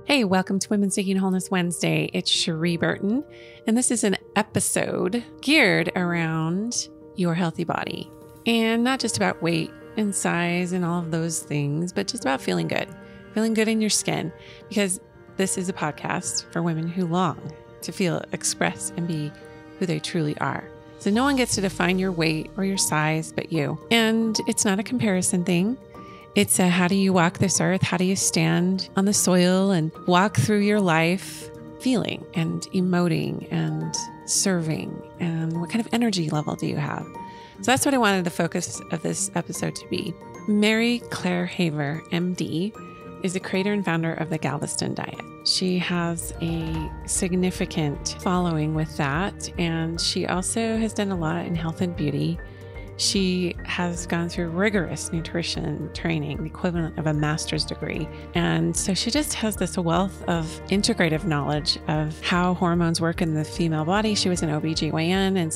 Hey, welcome to Women Seeking Wholeness Wednesday. It's Cherie Burton, and this is an episode geared around your healthy body. And not just about weight and size and all of those things, but just about feeling good in your skin, because this is a podcast for women who long to feel, express, and be who they truly are. So no one gets to define your weight or your size but you. And it's not a comparison thing. It's how do you walk this earth? How do you stand on the soil and walk through your life feeling and emoting and serving? And what kind of energy level do you have? So that's what I wanted the focus of this episode to be. Mary Claire Haver, MD, is the creator and founder of the Galveston Diet. She has a significant following with that, and she also has done a lot in health and beauty. She has gone through rigorous nutrition training, the equivalent of a master's degree. And so she just has this wealth of integrative knowledge of how hormones work in the female body. She was an OBGYN, and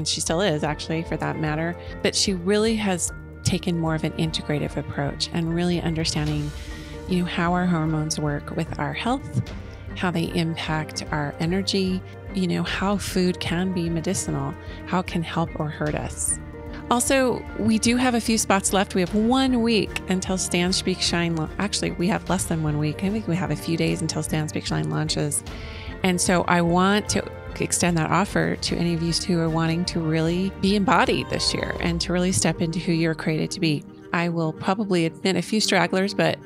she still is, actually, for that matter. But she really has taken more of an integrative approach and really understanding, how our hormones work with our health, how they impact our energy, how food can be medicinal, how it can help or hurt us. Also, we do have a few spots left. We have 1 week until Stand, Speak, Shine. Actually, we have less than 1 week. I think we have a few days until Stand, Speak, Shine launches. And so I want to extend that offer to any of you who are wanting to really be embodied this year and to really step into who you're created to be. I will probably admit a few stragglers, but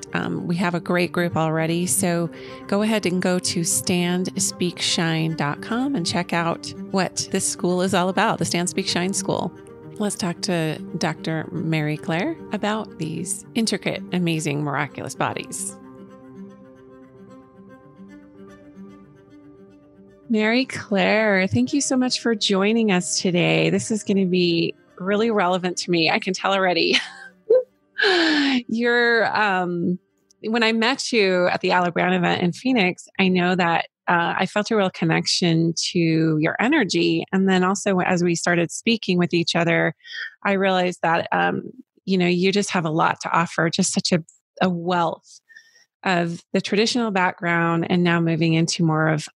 we have a great group already. So go ahead and go to standspeakshine.com and check out what this school is all about, the Stand, Speak, Shine School. Let's talk to Dr. Mary Claire about these intricate, amazing, miraculous bodies. Mary Claire, thank you so much for joining us today. This is going to be really relevant to me. I can tell already. When I met you at the Aloe Brown event in Phoenix, I know that I felt a real connection to your energy. And then also as we started speaking with each other, I realized that, you just have a lot to offer, just such a wealth of the traditional background and now moving into more of,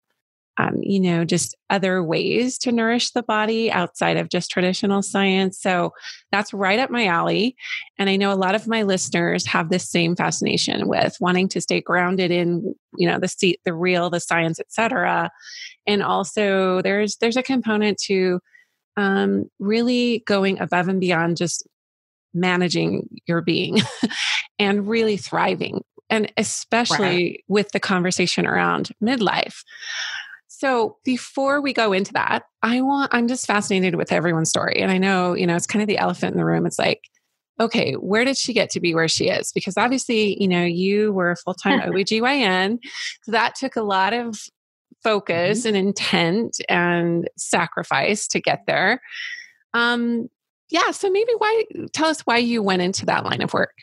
just other ways to nourish the body outside of just traditional science. So that's right up my alley. And I know a lot of my listeners have this same fascination with wanting to stay grounded in, the real, the science, et cetera. And also there's a component to really going above and beyond just managing your being and really thriving. And especially with the conversation around midlife. So before we go into that, I'm just fascinated with everyone's story. And I know, it's kind of the elephant in the room. It's like, okay, where did she get to be where she is? Because obviously, you were a full-time OBGYN. So that took a lot of focus and intent and sacrifice to get there. So maybe tell us why you went into that line of work.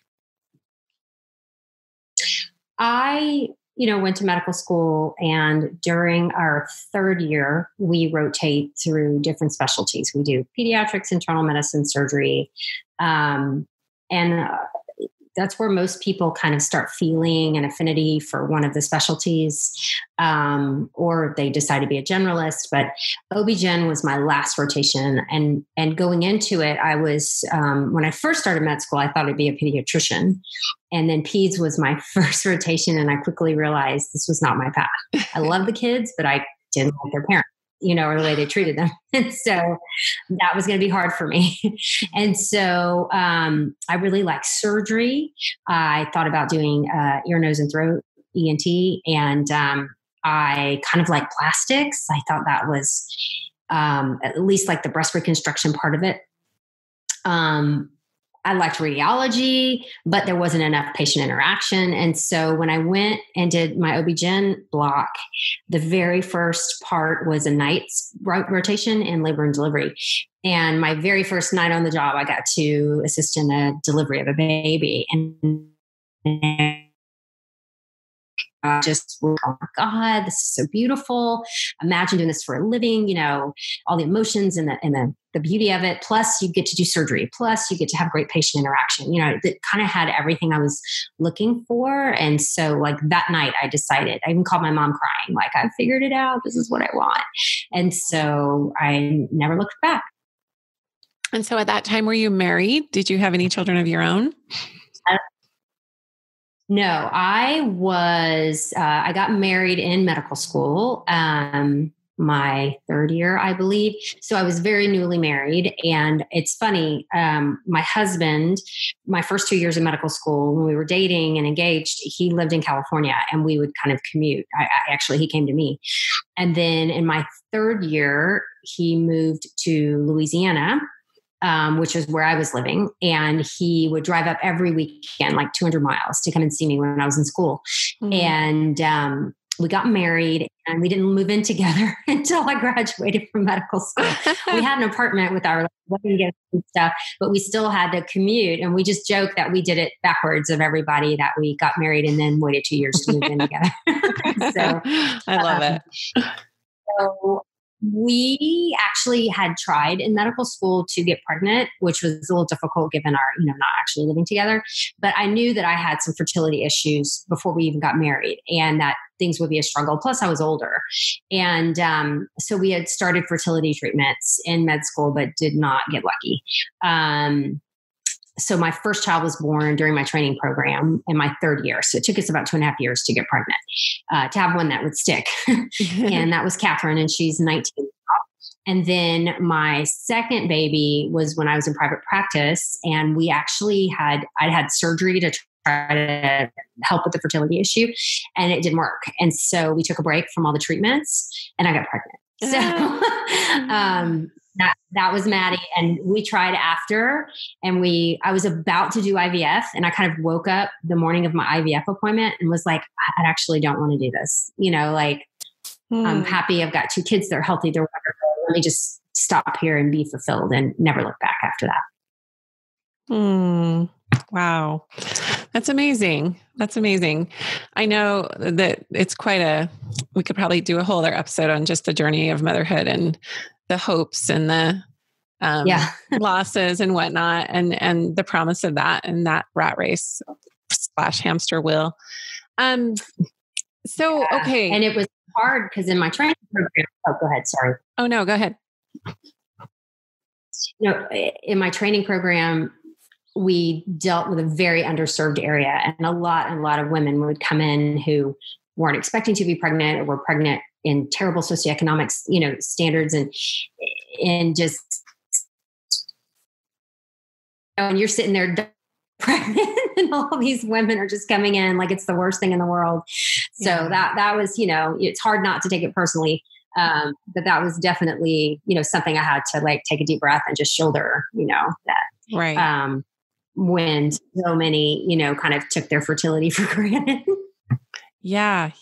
I went to medical school, and during our third year, we rotate through different specialties. We do pediatrics, internal medicine, surgery. And that's where most people kind of start feeling an affinity for one of the specialties, or they decide to be a generalist. But OB-GYN was my last rotation. And going into it, I was, when I first started med school, I thought I'd be a pediatrician. And then peds was my first rotation. And I quickly realized this was not my path. I love the kids, but I didn't like their parents, or the way they treated them. And so that was going to be hard for me. And so I really like surgery. I thought about doing ear, nose, and throat, ENT. And I kind of like plastics. I thought that was at least like the breast reconstruction part of it. I liked radiology, but there wasn't enough patient interaction. And so when I went and did my OB-GYN block, the very first part was a night's rotation in labor and delivery. And my very first night on the job, I got to assist in a delivery of a baby. And I just, oh my God, this is so beautiful. Imagine doing this for a living, all the emotions and the beauty of it. Plus you get to do surgery. Plus you get to have great patient interaction. That kind of had everything I was looking for. And so like that night I decided, I even called my mom crying, like, I figured it out. This is what I want. And so I never looked back. And so at that time, were you married? Did you have any children of your own? No, I got married in medical school, my third year, I believe. So I was very newly married. And it's funny, my husband, my first 2 years of medical school, when we were dating and engaged, he lived in California and we would kind of commute. He came to me. And then in my third year, he moved to Louisiana, which is where I was living. And he would drive up every weekend, like 200 miles to come and see me when I was in school. Mm-hmm. And we got married and we didn't move in together until I graduated from medical school. We had an apartment with our wedding gifts and stuff, but we still had to commute. And we just joke that we did it backwards of everybody, that we got married and then waited 2 years to move in together. So I love it. So we actually had tried in medical school to get pregnant, which was a little difficult given our, not actually living together. But I knew that I had some fertility issues before we even got married and that things would be a struggle. Plus I was older. And so we had started fertility treatments in med school, but did not get lucky. So my first child was born during my training program in my third year. So it took us about 2.5 years to get pregnant, to have one that would stick. And that was Catherine, and she's 19. And then my second baby was when I was in private practice, and I'd had surgery to try to help with the fertility issue, and it didn't work. And so we took a break from all the treatments and I got pregnant. So, that was Maddie, and we tried after, and I was about to do IVF, and I kind of woke up the morning of my IVF appointment and was like, I actually don't want to do this. I'm happy. I've got 2 kids. They're healthy. They're wonderful. Let me just stop here and be fulfilled, and never look back after that. Wow. That's amazing. That's amazing. I know that it's we could probably do a whole other episode on just the journey of motherhood and the hopes and the losses and whatnot, and the promise of that and that rat race / hamster wheel. Okay. And it was hard because in my training program, go ahead. Sorry. Oh no, go ahead. In my training program, we dealt with a very underserved area, and a lot of women would come in who weren't expecting to be pregnant or were pregnant in terrible socioeconomic, standards, and just, and you're sitting there pregnant and all these women are just coming in like it's the worst thing in the world. So that was, it's hard not to take it personally. But that was definitely, something I had to like take a deep breath and just shoulder, that, right. When so many, kind of took their fertility for granted. Yeah,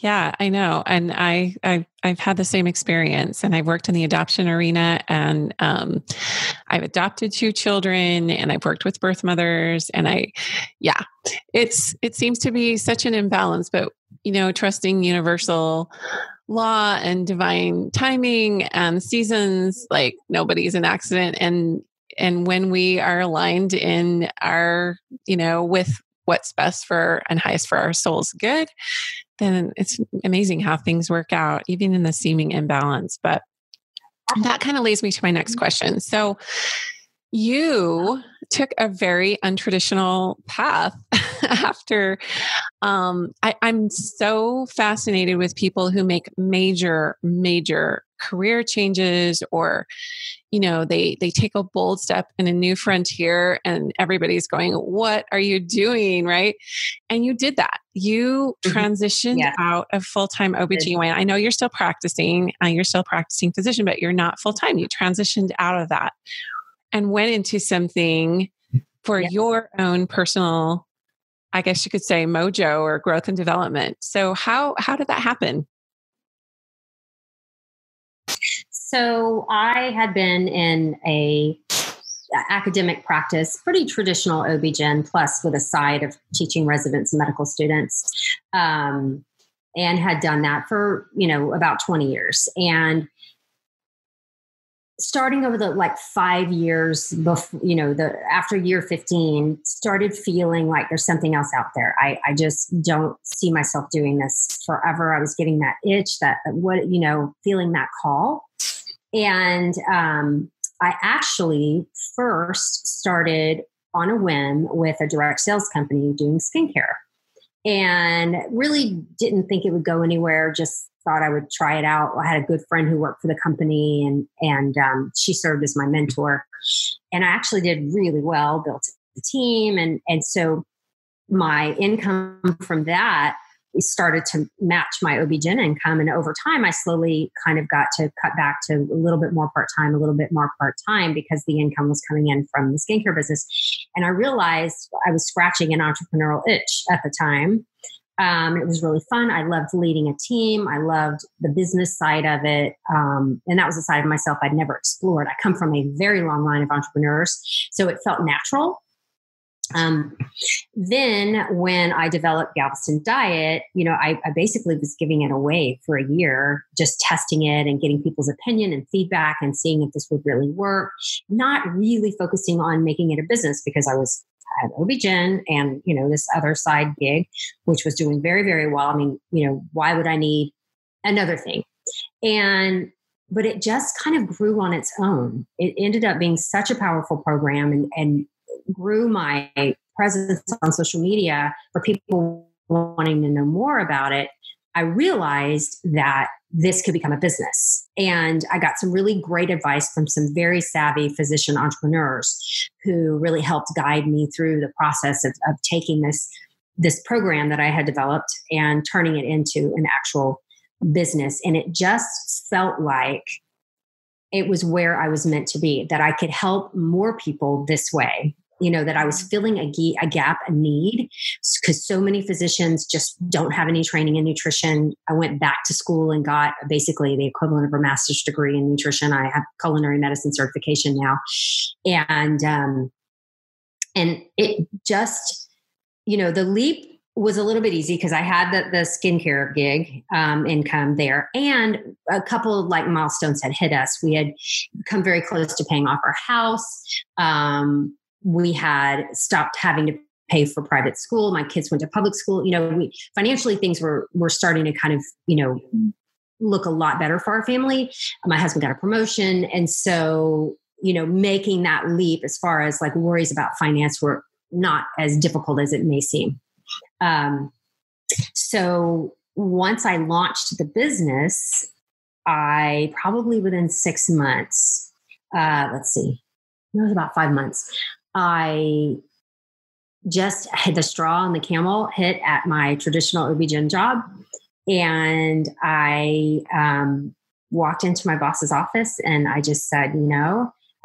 I know. And I've had the same experience, and I've worked in the adoption arena, and I've adopted 2 children, and I've worked with birth mothers, and it seems to be such an imbalance, but trusting universal law and divine timing and seasons, like nobody's an accident. And when we are aligned in our, with what's best for and highest for our soul's good, then it's amazing how things work out, even in the seeming imbalance. But that kind of leads me to my next question. So you took a very untraditional path after, I'm so fascinated with people who make major career changes, or, they take a bold step in a new frontier and everybody's going, what are you doing? Right. And you did that. You transitioned out of full-time OBGYN. I know you're still practicing physician, but you're not full-time. You transitioned out of that and went into something for your own personal, I guess you could say, mojo or growth and development. So how did that happen? So I had been in a academic practice, pretty traditional OB-GYN, plus with a side of teaching residents and medical students. and had done that for, about 20 years. And starting over the 5 years before, after year 15, started feeling like there's something else out there. I just don't see myself doing this forever. I was getting that itch, feeling that call. And I actually first started on a whim with a direct sales company doing skincare, and really didn't think it would go anywhere. Just thought I would try it out. I had a good friend who worked for the company, and she served as my mentor. And I actually did really well, built a team. And so my income from that started to match my OB-GYN income. And over time, I slowly kind of got to cut back to a little bit more part-time because the income was coming in from the skincare business. And I realized I was scratching an entrepreneurial itch at the time. It was really fun. I loved leading a team. I loved the business side of it. And that was a side of myself I'd never explored. I come from a very long line of entrepreneurs, so it felt natural. Then when I developed Galveston Diet, I basically was giving it away for a year, just testing it and getting people's opinion and feedback and seeing if this would really work, not really focusing on making it a business because I had OB-GYN and, this other side gig, which was doing very, very well. I mean, why would I need another thing? But it just kind of grew on its own. It ended up being such a powerful program and grew my presence on social media for people wanting to know more about it. I realized that this could become a business. And I got some really great advice from some very savvy physician entrepreneurs who really helped guide me through the process of taking this program that I had developed and turning it into an actual business. And it just felt like it was where I was meant to be, that I could help more people this way. That I was filling a gap, a need, because so many physicians just don't have any training in nutrition. I went back to school and got basically the equivalent of a master's degree in nutrition. I have culinary medicine certification now. And it just, the leap was a little bit easy because I had the skincare gig income there, and a couple of milestones had hit us. We had come very close to paying off our house. We had stopped having to pay for private school. My kids went to public school. Financially things were starting to kind of, look a lot better for our family. My husband got a promotion. And so, making that leap as far as worries about finance were not as difficult as it may seem. So once I launched the business, I probably within 6 months, it was about 5 months, I just had the straw on the camel hit at my traditional OB-GYN job. And I walked into my boss's office and I just said,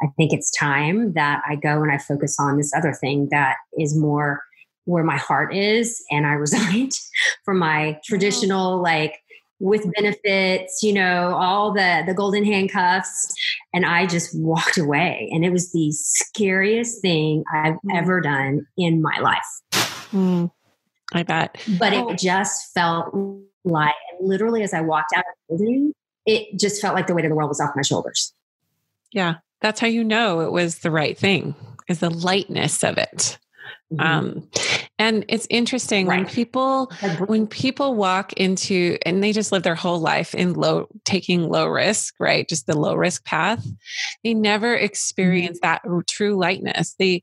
I think it's time that I go and I focus on this other thing that is more where my heart is. And I resigned from my traditional, with benefits, all the golden handcuffs. And I just walked away. And it was the scariest thing I've ever done in my life. I bet. But it just felt like, literally as I walked out of the building, it just felt like the weight of the world was off my shoulders. Yeah. That's how it was the right thing, is the lightness of it. Mm-hmm. And it's interesting when people walk into, and they just live their whole life in taking low risk, right? Just the low risk path. They never experience that true lightness. They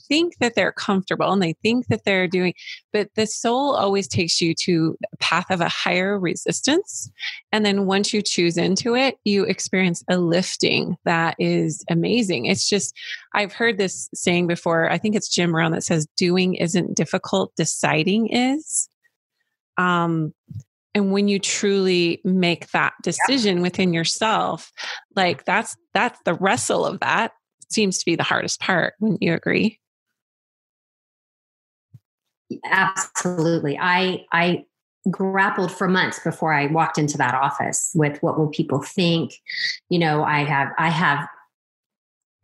think that they're comfortable and they think that they're doing, but the soul always takes you to a path of a higher resistance. And then once you choose into it, you experience a lifting that is amazing. It's just, I've heard this saying before. I think it's Jim Rohn that says, doing isn't difficult, deciding is. And when you truly make that decision within yourself, that's the wrestle of that seems to be the hardest part. Wouldn't you agree? Absolutely. I grappled for months before I walked into that office with what will people think. I have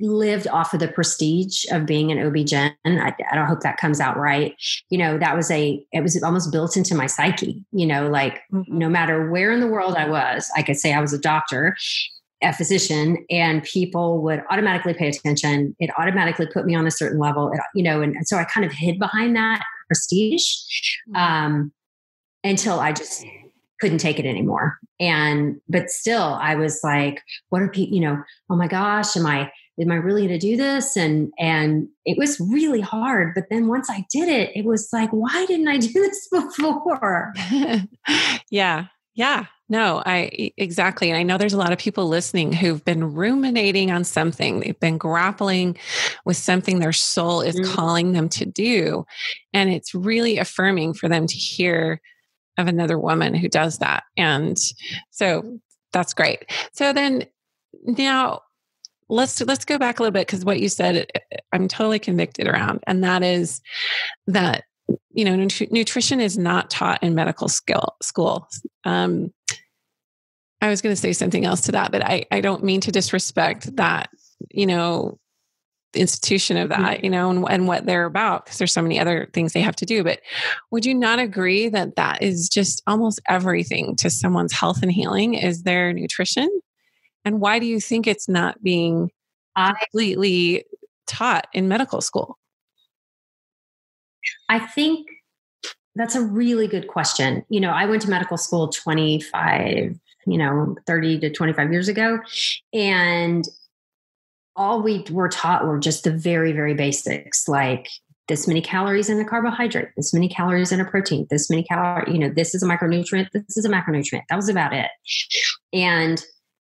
lived off of the prestige of being an OB-GYN. I don't hope that comes out right. It was almost built into my psyche, like no matter where in the world I was, I could say I was a doctor, a physician, and people would automatically pay attention. It automatically put me on a certain level, and so I kind of hid behind that prestige until I just couldn't take it anymore. But still I was like, what are people, oh my gosh, am I really going to do this? And it was really hard. But then once I did it, it was like, why didn't I do this before? Yeah. Yeah. No, exactly. And I know there's a lot of people listening who've been ruminating on something. They've been grappling with something their soul is calling them to do. And it's really affirming for them to hear of another woman who does that. And so that's great. So then now let's go back a little bit, because what you said, I'm totally convicted around. And that is that, nutrition is not taught in medical school. I was going to say something else to that, but I don't mean to disrespect that, the institution of that, and what they're about, because there's so many other things they have to do. But would you not agree that that is just almost everything to someone's health and healing is their nutrition? And why do you think it's not being completely taught in medical school? I think that's a really good question. I went to medical school 30 to 25 years ago. And all we were taught were just the very, very basics, like this many calories in a carbohydrate, this many calories in a protein, this many calories, this is a micronutrient, this is a macronutrient. That was about it. And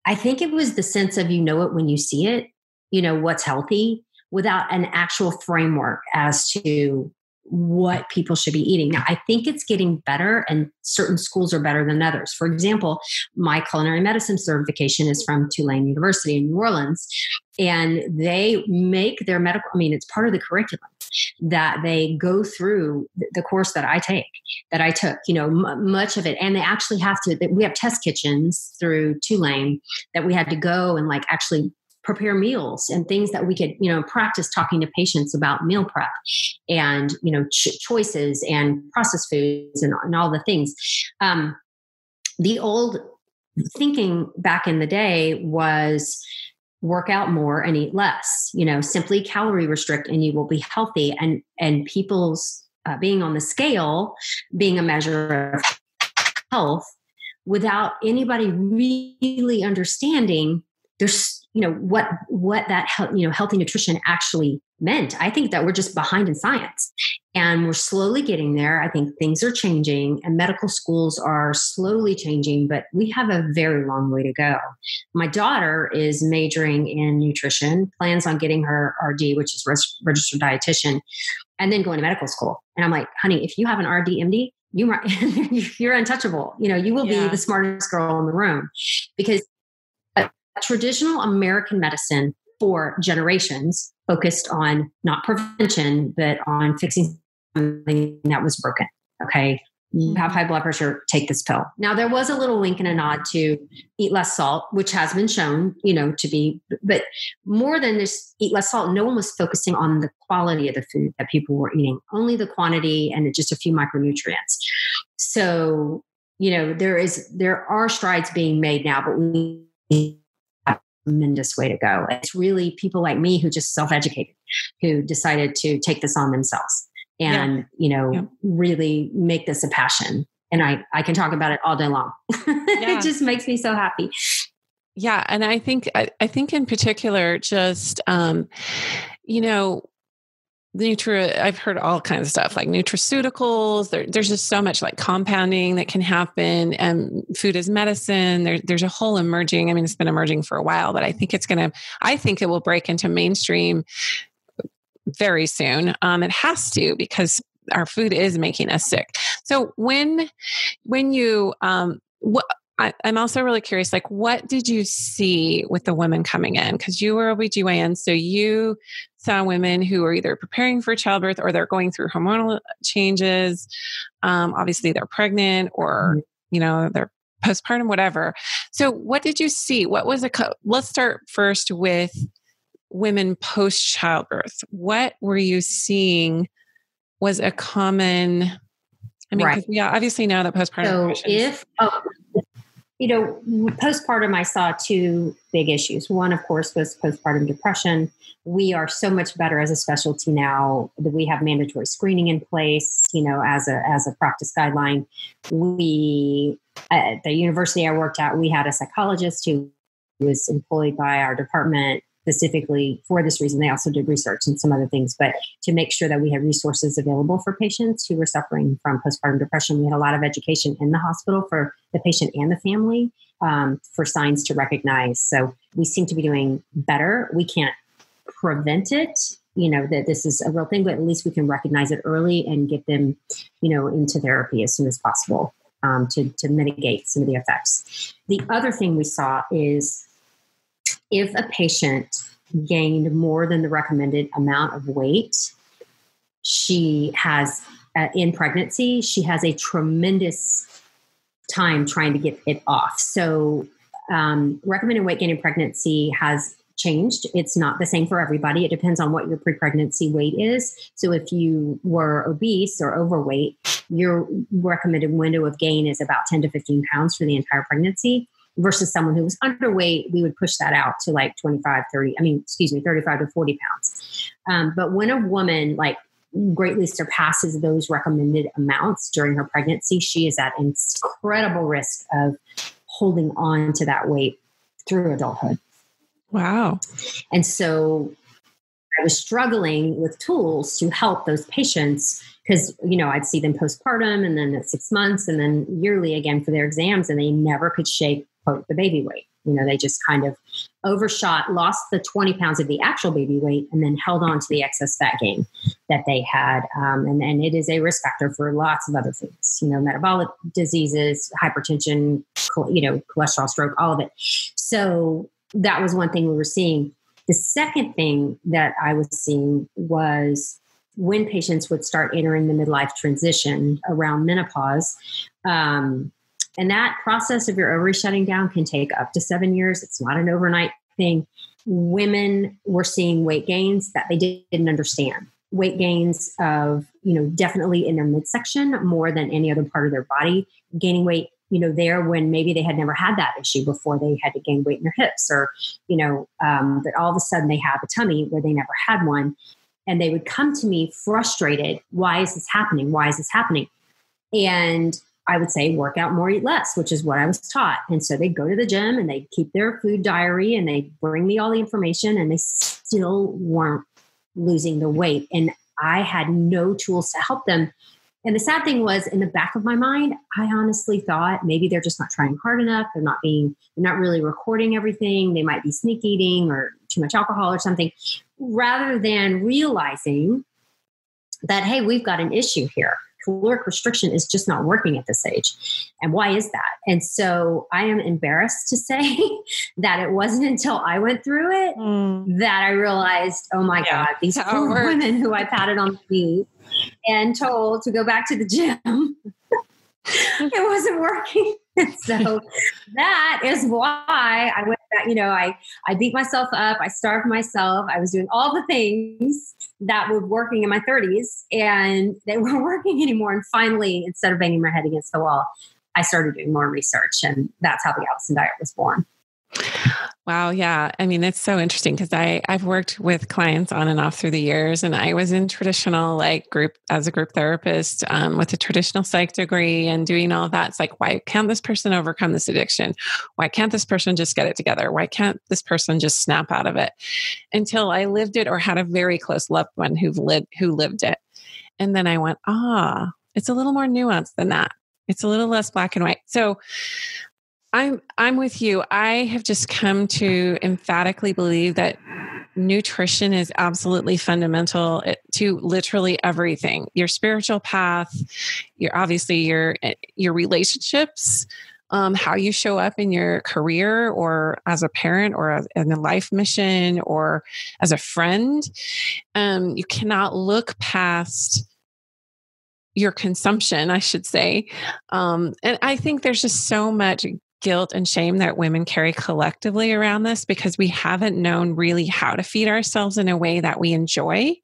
I think it was the sense of, it when you see it, what's healthy, without an actual framework as to what people should be eating. Now, I think it's getting better, and certain schools are better than others. For example, my culinary medicine certification is from Tulane University in New Orleans, and they make their medical, it's part of the curriculum that they go through the course that I took, much of it. And they actually we have test kitchens through Tulane that we had to go and actually prepare meals and things that we could, practice talking to patients about meal prep and, choices and processed foods and all the things. The old thinking back in the day was work out more and eat less, simply calorie restrict and you will be healthy. And people's being on the scale, being a measure of health without anybody really understanding there's, what that healthy nutrition actually meant. I think that we're just behind in science, and we're slowly getting there. I think things are changing, and medical schools are slowly changing, but we have a very long way to go. My daughter is majoring in nutrition, plans on getting her RD, which is registered dietitian, and then going to medical school. And I'm like, honey, if you have an RD, MD, you're untouchable. You will be the smartest girl in the room, because traditional American medicine for generations focused on not prevention, but on fixing something that was broken. Okay. You have high blood pressure, take this pill. Now, there was a little wink and a nod to eat less salt, which has been shown, to be, but more than this, eat less salt, no one was focusing on the quality of the food that people were eating, only the quantity and just a few micronutrients. So, there are strides being made now, but we tremendous way to go. It's really people like me who just self-educated, who decided to take this on themselves and, really make this a passion. And I can talk about it all day long. It just makes me so happy. Yeah. And I think in particular, just, I've heard all kinds of stuff like nutraceuticals. There's just so much like compounding that can happen, and food as medicine. There's a whole emerging. It's been emerging for a while, but I think it will break into mainstream very soon. It has to, because our food is making us sick. So when you, I'm also really curious, what did you see with the women coming in? Because you were OBGYN, so you saw women who are either preparing for childbirth or they're going through hormonal changes. Obviously, they're pregnant or, they're postpartum, whatever. So what did you see? What was let's start first with women post childbirth, what were you seeing was a common, I mean, because we obviously know that postpartum depression. Postpartum, I saw two big issues. One, of course, was postpartum depression. We are so much better as a specialty now that we have mandatory screening in place, as a practice guideline. We, at the university I worked at, we had a psychologist who was employed by our department specifically for this reason. They also did research and some other things, but to make sure that we had resources available for patients who were suffering from postpartum depression. We had a lot of education in the hospital for the patient and the family, for signs to recognize. So we seem to be doing better. We can't prevent it, that this is a real thing, but at least we can recognize it early and get them, into therapy as soon as possible, to mitigate some of the effects. The other thing we saw is if a patient gained more than the recommended amount of weight, she has, in pregnancy, she has a tremendous time trying to get it off. So recommended weight gain in pregnancy has changed. It's not the same for everybody. It depends on what your pre-pregnancy weight is. So if you were obese or overweight, your recommended window of gain is about 10 to 15 pounds for the entire pregnancy. Versus someone who was underweight, we would push that out to like 35 to 40 pounds. But when a woman greatly surpasses those recommended amounts during her pregnancy, she is at incredible risk of holding on to that weight through adulthood. Wow. And so I was struggling with tools to help those patients because, I'd see them postpartum and then at 6 months and then yearly again for their exams, and they never could shake, quote, the baby weight. They just kind of overshot, lost the 20 pounds of the actual baby weight, and then held on to the excess fat gain that they had. And it is a risk factor for lots of other things, metabolic diseases, hypertension, cholesterol, stroke, all of it. So that was one thing we were seeing. The second thing that I was seeing was when patients would start entering the midlife transition around menopause, and that process of your ovary shutting down can take up to 7 years. It's not an overnight thing. Women were seeing weight gains that they didn't understand. Weight gains of, definitely in their midsection more than any other part of their body, gaining weight, there when maybe they had never had that issue before. They had to gain weight in their hips or, but all of a sudden they have a tummy where they never had one. And they would come to me frustrated. Why is this happening? Why is this happening? And I would say, work out more, eat less, which is what I was taught. And so they'd go to the gym and they'd keep their food diary and they'd bring me all the information and they still weren't losing the weight. And I had no tools to help them. And the sad thing was, in the back of my mind, I honestly thought maybe they're just not trying hard enough. They're not really recording everything. They might be sneak eating or too much alcohol or something, rather than realizing that, hey, we've got an issue here. Caloric restriction is just not working at this age. And why is that? And so I am embarrassed to say that it wasn't until I went through it that I realized, oh my God, these poor women who I patted on the knee and told to go back to the gym, it wasn't working. And so that is why I went back, I beat myself up. I starved myself. I was doing all the things that were working in my 30s and they weren't working anymore. And finally, instead of banging my head against the wall, I started doing more research, and that's how the Allison diet was born. Wow. Yeah. I mean, it's so interesting because I've worked with clients on and off through the years, and I was in traditional as a group therapist with a traditional psych degree and doing all that. It's like, why can't this person overcome this addiction? Why can't this person just get it together? Why can't this person just snap out of it? Until I lived it or had a very close loved one who lived it. And then I went, it's a little more nuanced than that. It's a little less black and white. So I'm with you. I have just come to emphatically believe that nutrition is absolutely fundamental to literally everything. Your spiritual path, your relationships, how you show up in your career or as a parent or in a life mission or as a friend. You cannot look past your consumption, I should say. And I think there's just so much guilt and shame that women carry collectively around this because we haven't known really how to feed ourselves in a way that we enjoy.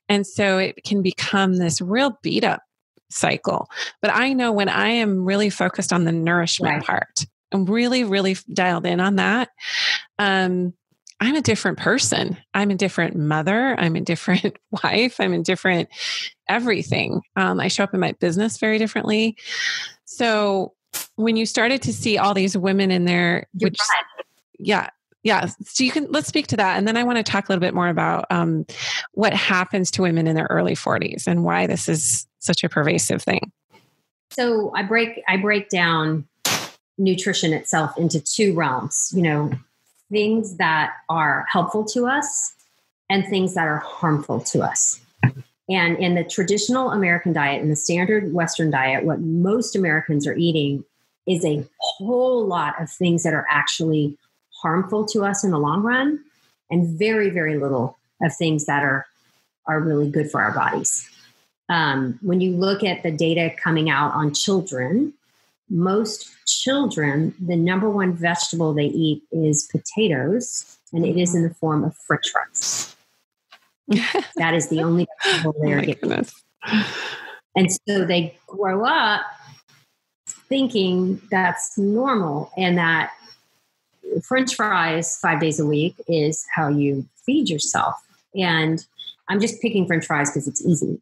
And so it can become this real beat up cycle. But I know when I am really focused on the nourishment part, I'm really, really dialed in on that. I'm a different person. I'm a different mother. I'm a different wife. I'm a different everything. I show up in my business very differently. So when you started to see all these women in there, which, yeah. So let's speak to that. And then I want to talk a little bit more about what happens to women in their early 40s and why this is such a pervasive thing. So I break down nutrition itself into two realms, things that are helpful to us and things that are harmful to us. And in the traditional American diet and the standard Western diet, what most Americans are eating is a whole lot of things that are actually harmful to us in the long run, and very, very little of things that are really good for our bodies. When you look at the data coming out on children, most children, the number one vegetable they eat is potatoes, and it is in the form of French fries. That is the only vegetable they are getting. And so they grow up thinking that's normal and that French fries 5 days a week is how you feed yourself. And I'm just picking French fries because it's easy,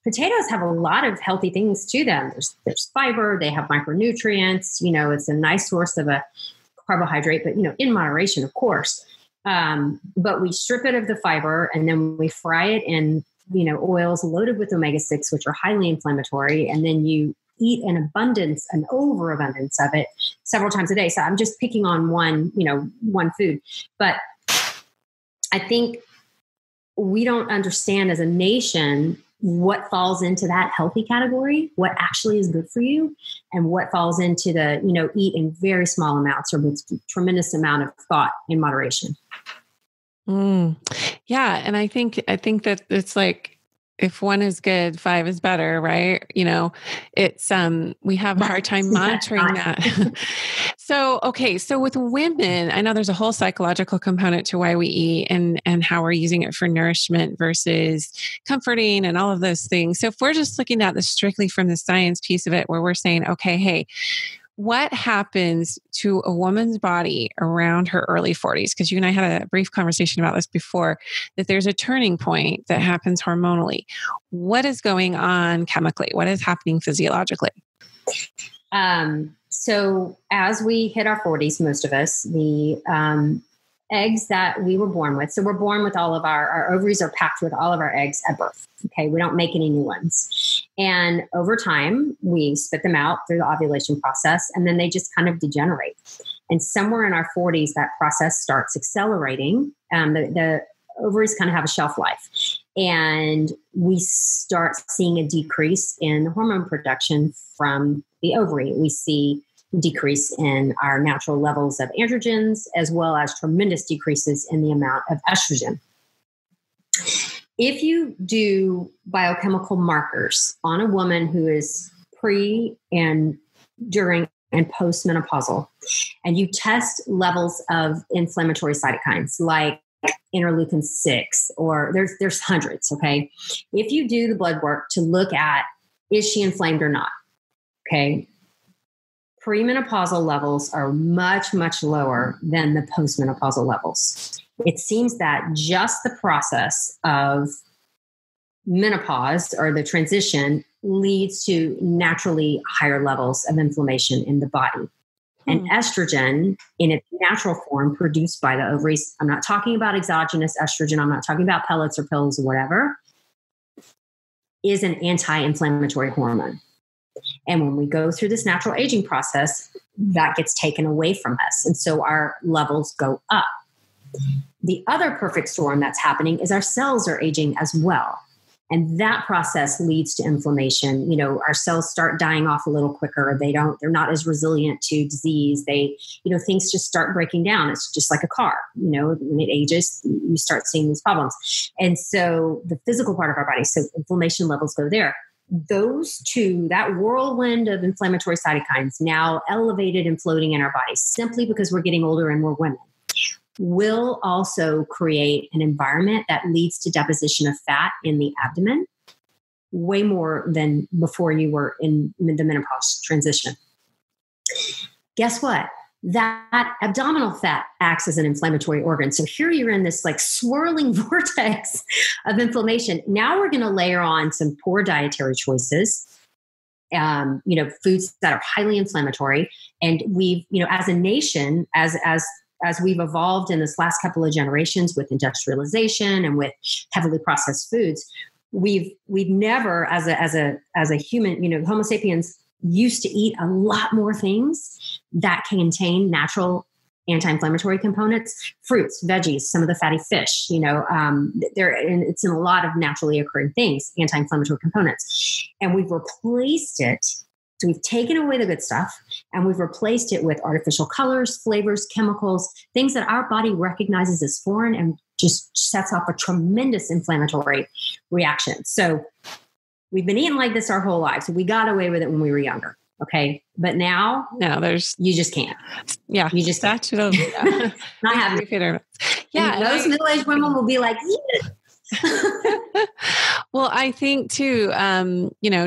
potatoes have a lot of healthy things to them. There's fiber, they have micronutrients, it's a nice source of a carbohydrate, but, in moderation, of course. But we strip it of the fiber and then we fry it in, oils loaded with omega-6, which are highly inflammatory. And then you eat an overabundance of it several times a day. So I'm just picking on one food. But I think we don't understand as a nation what falls into that healthy category, what actually is good for you, and what falls into the, eat in very small amounts or with tremendous amount of thought in moderation. Yeah. And I think that it's like, if one is good, five is better, right? It's, we have a hard time monitoring that. So with women, I know there's a whole psychological component to why we eat and how we're using it for nourishment versus comforting and all of those things. So if we're just looking at this strictly from the science piece of it, where we're saying, okay, hey, what happens to a woman's body around her early 40s? Because you and I had a brief conversation about this before, that there's a turning point that happens hormonally. What is going on chemically? What is happening physiologically? So as we hit our 40s, most of us, the eggs that we were born with. So we're born with all of our ovaries are packed with all of our eggs at birth. Okay. We don't make any new ones. And over time, we spit them out through the ovulation process, and then they just kind of degenerate. And somewhere in our 40s, that process starts accelerating. The ovaries kind of have a shelf life, and we start seeing a decrease in hormone production from the ovary. We see decrease in our natural levels of androgens, as well as tremendous decreases in the amount of estrogen. If you do biochemical markers on a woman who is pre and during and postmenopausal, and you test levels of inflammatory cytokines like interleukin 6, or there's hundreds, okay? If you do the blood work to look at, is she inflamed or not? Okay. Premenopausal levels are much, much lower than the postmenopausal levels. It seems that just the process of menopause or the transition leads to naturally higher levels of inflammation in the body. And estrogen in its natural form produced by the ovaries, I'm not talking about exogenous estrogen, I'm not talking about pellets or pills or whatever, is an anti-inflammatory hormone. And when we go through this natural aging process, that gets taken away from us. And so our levels go up. The other perfect storm that's happening is our cells are aging as well. And that process leads to inflammation. Our cells start dying off a little quicker. They're not as resilient to disease. Things just start breaking down. It's just like a car. When it ages, you start seeing these problems. And so the physical part of our body, so inflammation levels go there. those two, that whirlwind of inflammatory cytokines now elevated and floating in our bodies simply because we're getting older and we're women, will also create an environment that leads to deposition of fat in the abdomen way more than before you were in the menopause transition. Guess what? That abdominal fat acts as an inflammatory organ. So here you're in this like swirling vortex of inflammation. Now we're going to layer on some poor dietary choices, foods that are highly inflammatory. And we've, as a nation, as we've evolved in this last couple of generations with industrialization and with heavily processed foods, we've never, as a human, Homo sapiens used to eat a lot more things that contain natural anti-inflammatory components, fruits, veggies, some of the fatty fish, it's in a lot of naturally occurring things, anti-inflammatory components. And we've replaced it. So we've taken away the good stuff and we've replaced it with artificial colors, flavors, chemicals, things that our body recognizes as foreign and just sets off a tremendous inflammatory reaction. So we've been eating like this our whole lives. We got away with it when we were younger. Okay. But now you just can't. Yeah. You just not having it. Yeah. Those middle-aged women will be like, yeah. Well, I think too,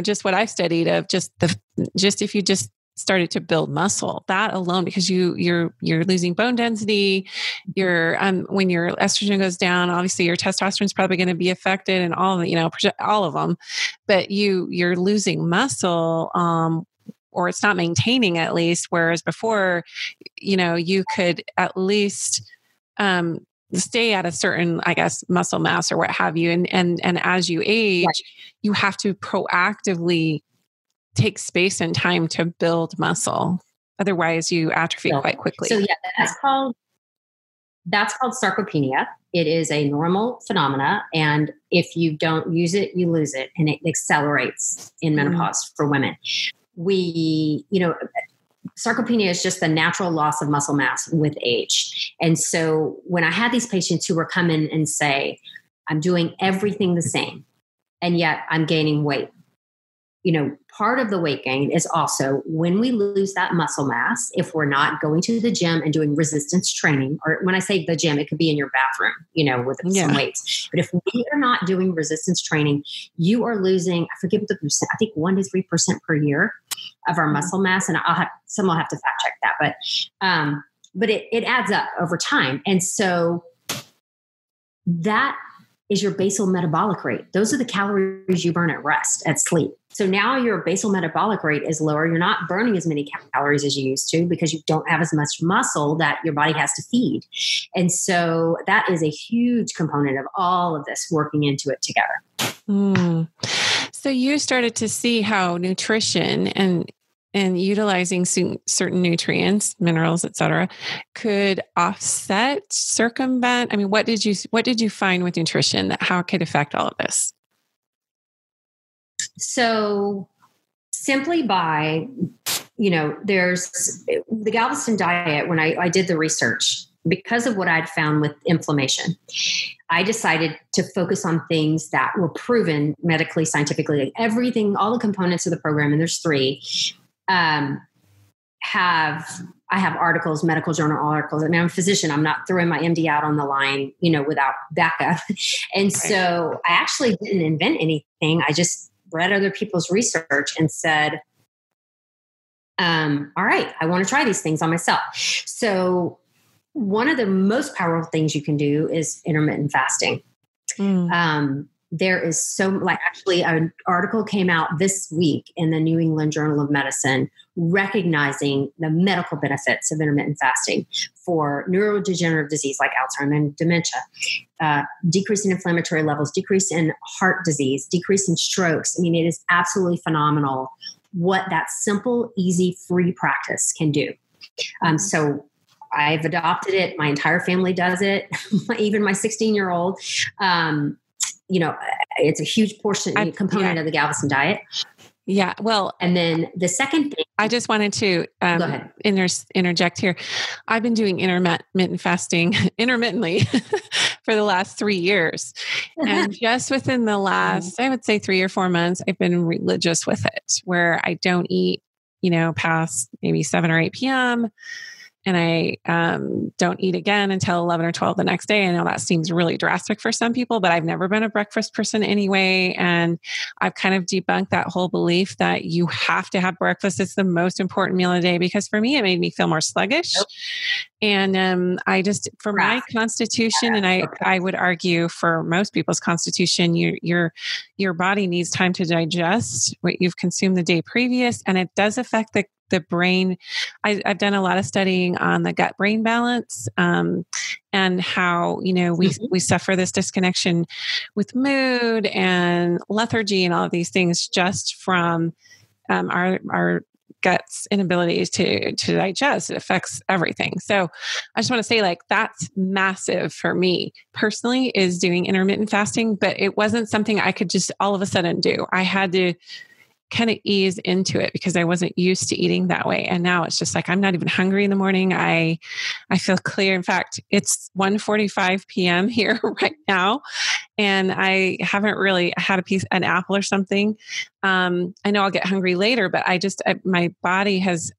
just what I've studied of if you just started to build muscle, that alone, because you're losing bone density, when your estrogen goes down, obviously your testosterone is probably going to be affected and all of them, but you're losing muscle, or it's not maintaining at least. Whereas before, you could at least, stay at a certain, I guess, muscle mass or what have you. And as you age, right, you have to proactively take space and time to build muscle. Otherwise you atrophy quite quickly. So that's called sarcopenia. It is a normal phenomena. And if you don't use it, you lose it. And it accelerates in menopause for women. Sarcopenia is just the natural loss of muscle mass with age. And so when I had these patients who were come in and say, I'm doing everything the same, and yet I'm gaining weight. Part of the weight gain is also when we lose that muscle mass, if we're not going to the gym and doing resistance training, or when I say the gym, it could be in your bathroom, with some weights. But if we are not doing resistance training, you are losing, I forget what the percent, I think 1 to 3% per year of our muscle mass. And someone will have to fact check that, but it adds up over time. And so that is your basal metabolic rate. Those are the calories you burn at rest, at sleep. So now your basal metabolic rate is lower. You're not burning as many calories as you used to because you don't have as much muscle that your body has to feed. And so that is a huge component of all of this working into it together. So you started to see how nutrition and utilizing certain nutrients, minerals, et cetera, could offset, circumvent. I mean, what did you find with nutrition that how it could affect all of this? So simply by, there's the Galveston diet. When I did the research, because of what I'd found with inflammation, I decided to focus on things that were proven medically, scientifically, like everything, all the components of the program, and there's 3, I have articles, medical journal articles. I mean, I'm a physician. I'm not throwing my MD out on the line, without backup. And so I actually didn't invent anything. I just read other people's research and said, all right, I want to try these things on myself. So one of the most powerful things you can do is intermittent fasting. There is actually an article came out this week in the New England Journal of Medicine recognizing the medical benefits of intermittent fasting for neurodegenerative disease like Alzheimer's and dementia, decrease in inflammatory levels, decrease in heart disease, decrease in strokes. I mean, it is absolutely phenomenal what that simple, easy, free practice can do. So I've adopted it. My entire family does it. Even my 16-year-old. It's a huge component of the Galveston diet. Yeah. Well, and then the second thing, I just wanted to interject here. I've been doing intermittent fasting intermittently for the last 3 years. And just within the last, I would say 3 or 4 months, I've been religious with it, where I don't eat, past maybe 7 or 8 p.m. And I don't eat again until 11 or 12 the next day. I know that seems really drastic for some people, but I've never been a breakfast person anyway. And I've kind of debunked that whole belief that you have to have breakfast. It's the most important meal of the day, because for me, it made me feel more sluggish. Yep. And I just, for my constitution, and I would argue for most people's constitution, your body needs time to digest what you've consumed the day previous. And it does affect the brain. I've done a lot of studying on the gut brain balance, and how, we suffer this disconnection with mood and lethargy and all of these things just from our gut's inability to digest. It affects everything. So I just want to say, that's massive for me personally, is doing intermittent fasting, but it wasn't something I could just all of a sudden do. I had to kind of ease into it because I wasn't used to eating that way. And now it's just I'm not even hungry in the morning. I feel clear. In fact, it's 1:45 p.m. here right now. And I haven't really had an apple or something. I know I'll get hungry later, but my body has,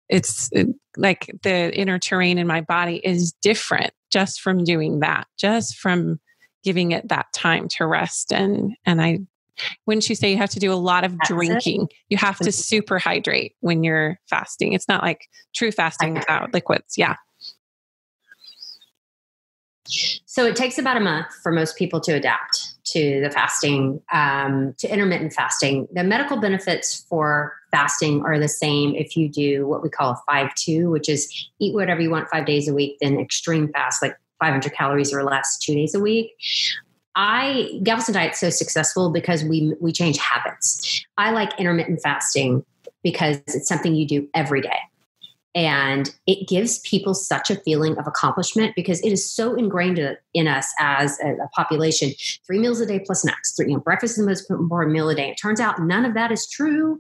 it's like the inner terrain in my body is different just from doing that, just from giving it that time to rest. And wouldn't you say you have to do a lot of drinking? You have to super hydrate when you're fasting. It's not like true fasting without liquids. Yeah. So it takes about a month for most people to adapt to the fasting, to intermittent fasting. The medical benefits for fasting are the same if you do what we call a 5-2, which is eat whatever you want 5 days a week, then extreme fast, like 500 calories or less 2 days a week. Galveston Diet is so successful because we change habits. I like intermittent fasting because it's something you do every day. And it gives people such a feeling of accomplishment because it is so ingrained in us as a population. 3 meals a day plus snacks. Breakfast is the most important meal a day. It turns out none of that is true.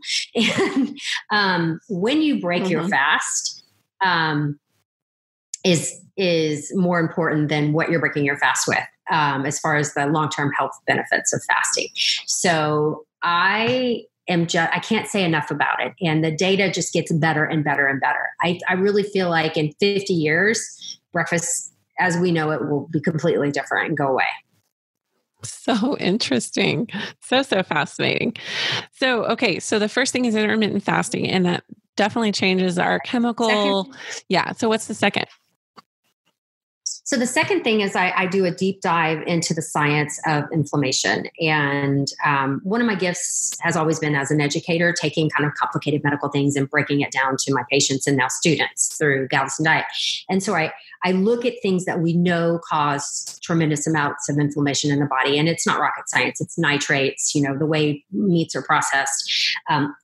And when you break your fast, is more important than what you're breaking your fast with, as far as the long-term health benefits of fasting. So I can't say enough about it. And the data just gets better and better and better. I really feel like in 50 years, breakfast as we know it will be completely different and go away. So interesting. So fascinating. So, okay. So the first thing is intermittent fasting, and that definitely changes our chemical. Yeah. So what's the second? So the second thing is I do a deep dive into the science of inflammation. And one of my gifts has always been as an educator, taking kind of complicated medical things and breaking it down to my patients and now students through Galveston Diet. And so I look at things that we know cause tremendous amounts of inflammation in the body. And it's not rocket science. It's nitrates, the way meats are processed,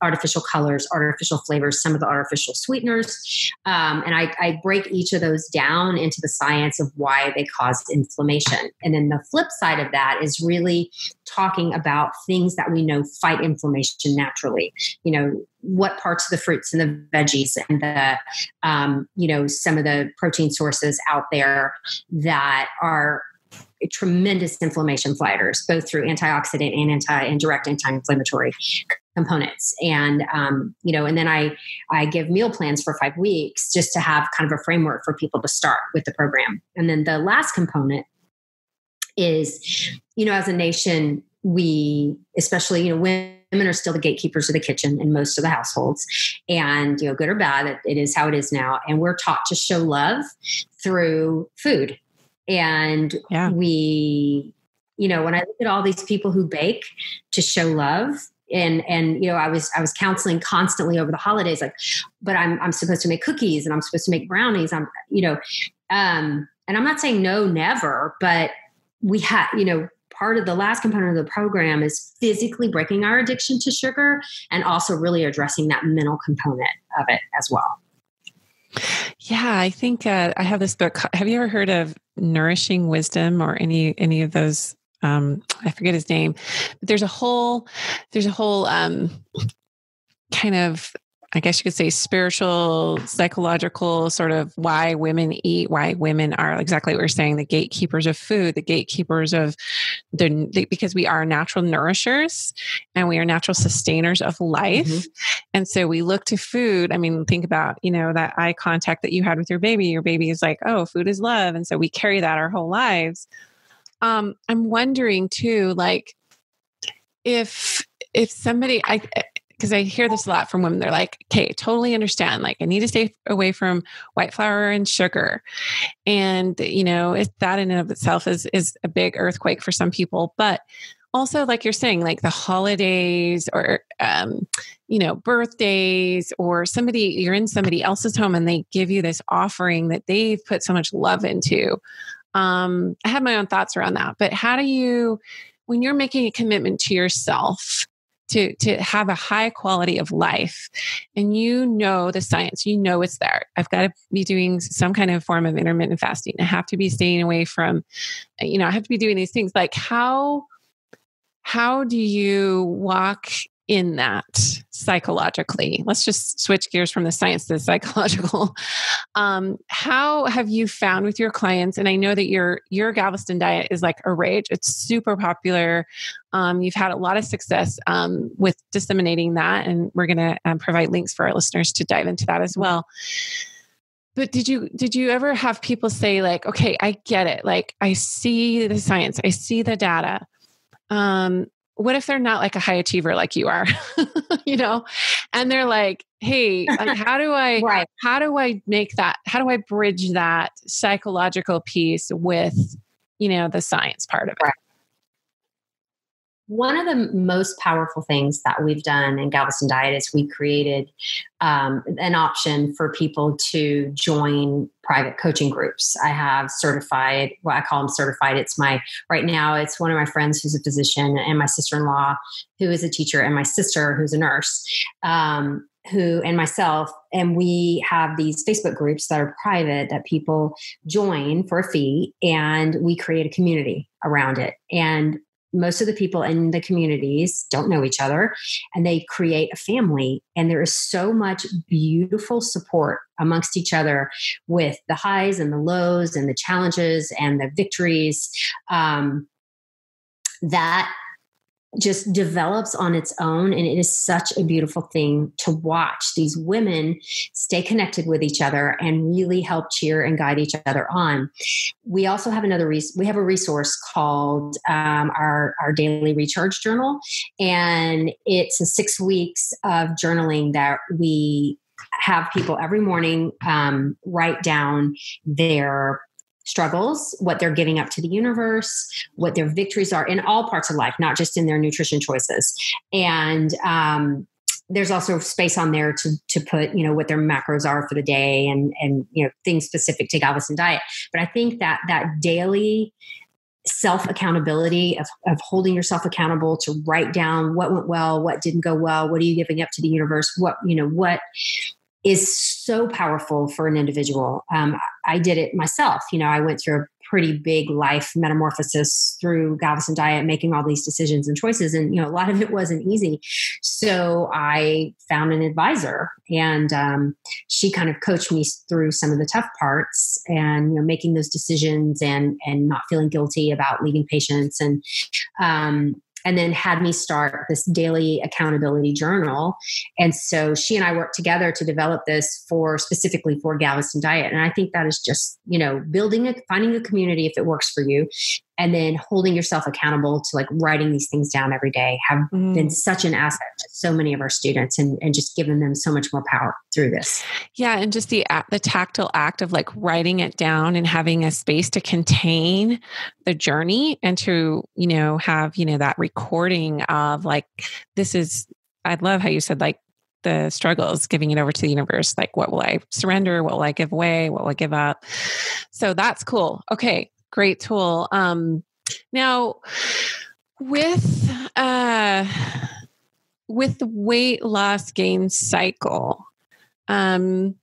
artificial colors, artificial flavors, some of the artificial sweeteners. And I break each of those down into the science of why they cause inflammation. And then the flip side of that is really talking about things that we know fight inflammation naturally. What parts of the fruits and the veggies and the, some of the protein sources out there that are tremendous inflammation fighters, both through antioxidant and direct anti-inflammatory components. And, and then I give meal plans for 5 weeks just to have kind of a framework for people to start with the program. And then the last component is, as a nation, we, especially, women are still the gatekeepers of the kitchen in most of the households, and, good or bad, it is how it is now. And we're taught to show love through food. And we, when I look at all these people who bake to show love, and I was counseling constantly over the holidays, but I'm supposed to make cookies and I'm supposed to make brownies. And I'm not saying no, never, but we have, part of the last component of the program is physically breaking our addiction to sugar and also really addressing that mental component of it as well. Yeah, I think I have this book. Have you ever heard of Nourishing Wisdom or any of those? I forget his name, but there's a whole kind of I guess you could say spiritual, psychological, sort of why women eat, why women are exactly what you're saying, the gatekeepers of food, the gatekeepers of because we are natural nourishers and we are natural sustainers of life. Mm-hmm. And so we look to food. I mean, think about, that eye contact that you had with your baby. Your baby is like, oh, food is love. And so we carry that our whole lives. I'm wondering too, like if somebody, because I hear this a lot from women. They're like, okay, totally understand. Like, I need to stay away from white flour and sugar. And, that in and of itself is a big earthquake for some people. But also, like you're saying, like the holidays or, birthdays, or you're in somebody else's home and they give you this offering that they've put so much love into. I have my own thoughts around that. But how do you, when you're making a commitment to yourself, to have a high quality of life, and the science, it's there. I've got to be doing some kind of form of intermittent fasting. I have to be staying away from, I have to be doing these things. Like how do you walk in that psychologically? Let's just switch gears from the science to the psychological. How have you found with your clients? And I know that your Galveston diet is like a rage. It's super popular. You've had a lot of success with disseminating that, and we're going to provide links for our listeners to dive into that as well. But did you ever have people say like, okay, I get it. Like, I see the science, I see the data. What if they're not like a high achiever like you are, and they're like, hey, like, how do I, right. How do I make that? How do I bridge that psychological piece with, the science part of it? Right. One of the most powerful things that we've done in Galveston Diet is we created an option for people to join private coaching groups. I have certified, I call them certified. Right now it's one of my friends who's a physician, and my sister-in-law who is a teacher, and my sister who's a nurse, and myself. And we have these Facebook groups that are private that people join for a fee, and we create a community around it. And most of the people in the communities don't know each other, and they create a family. And there is so much beautiful support amongst each other with the highs and the lows and the challenges and the victories that just develops on its own. And it is such a beautiful thing to watch these women stay connected with each other and really help cheer and guide each other on. We also have we have a resource called our Daily Recharge Journal. And it's 6 weeks of journaling that we have people every morning write down their struggles, what they're giving up to the universe, what their victories are in all parts of life, not just in their nutrition choices. And there's also space on there to put, what their macros are for the day and things specific to Galveston Diet. But I think that daily self-accountability of holding yourself accountable to write down what went well, what didn't go well, what are you giving up to the universe, what is so powerful for an individual. I did it myself. I went through a pretty big life metamorphosis through Galveston Diet, making all these decisions and choices. And, a lot of it wasn't easy. So I found an advisor, and she kind of coached me through some of the tough parts and, making those decisions and not feeling guilty about leaving patients. And then had me start this daily accountability journal. And so she and I worked together to develop this specifically for Galveston Diet. And I think that is just, finding a community if it works for you, and then holding yourself accountable to like writing these things down every day have been such an asset to so many of our students, and just giving them so much more power through this. Yeah. And just the tactile act of like writing it down and having a space to contain the journey and to, have, that recording of like, I love how you said like the struggles, giving it over to the universe. Like, what will I surrender? What will I give away? What will I give up? So that's cool. Okay. Great tool. Now with the weight loss gain cycle, how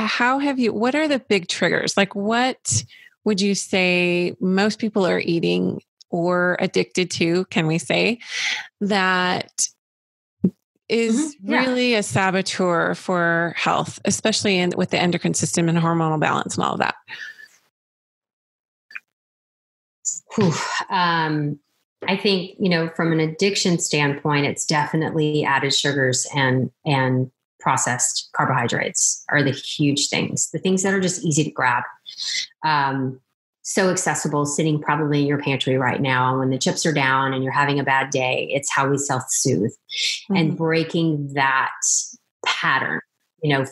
have you, what are the big triggers? Like, what would you say most people are eating or addicted to, can we say, that is really a saboteur for health, especially with the endocrine system and hormonal balance and all of that. I think, from an addiction standpoint, it's definitely added sugars and processed carbohydrates are the huge things, the things that are just easy to grab. So accessible, sitting probably in your pantry right now. When the chips are down and you're having a bad day, it's how we self-soothe. And breaking that pattern,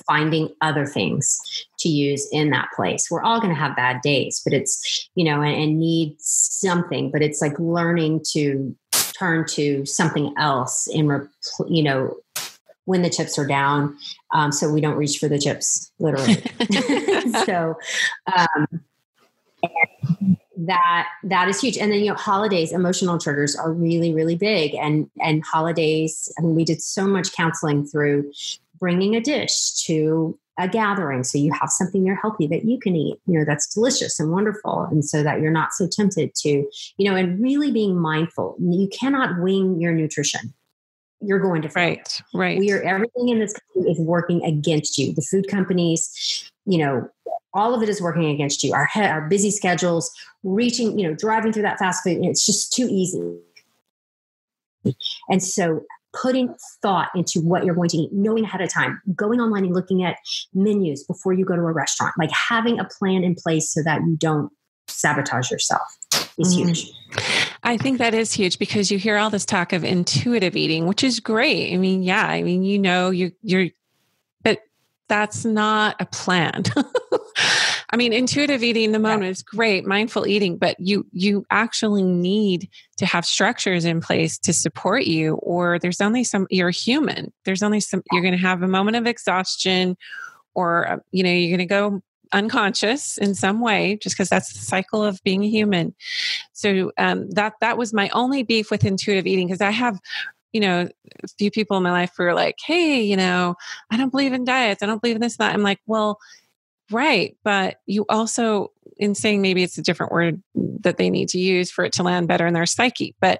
finding other things to use in that place. We're all going to have bad days, but it's, and need something, but it's like learning to turn to something else when the chips are down. So we don't reach for the chips, literally. So, that is huge. And then, holidays, emotional triggers are really, really big. And holidays, we did so much counseling through bringing a dish to a gathering. So you have something there healthy that you can eat, that's delicious and wonderful. And so that you're not so tempted to, and really being mindful. You cannot wing your nutrition. You're going to fail. Right. Everything in this country is working against you. The food companies, all of it is working against you. Our busy schedules, reaching, driving through that fast food, it's just too easy. And so putting thought into what you're going to eat, knowing ahead of time, going online and looking at menus before you go to a restaurant, like having a plan in place so that you don't sabotage yourself is huge. I think that is huge because you hear all this talk of intuitive eating, which is great. You're, but that's not a plan. Intuitive eating in the moment is great, mindful eating, but you actually need to have structures in place to support you, or you're human. You're going to have a moment of exhaustion, or, you're going to go unconscious in some way, just because that's the cycle of being a human. So that was my only beef with intuitive eating, because I have, a few people in my life who are like, hey, I don't believe in diets. I don't believe in this and that. I'm like, well, right. But you also, in saying maybe it's a different word that they need to use for it to land better in their psyche. But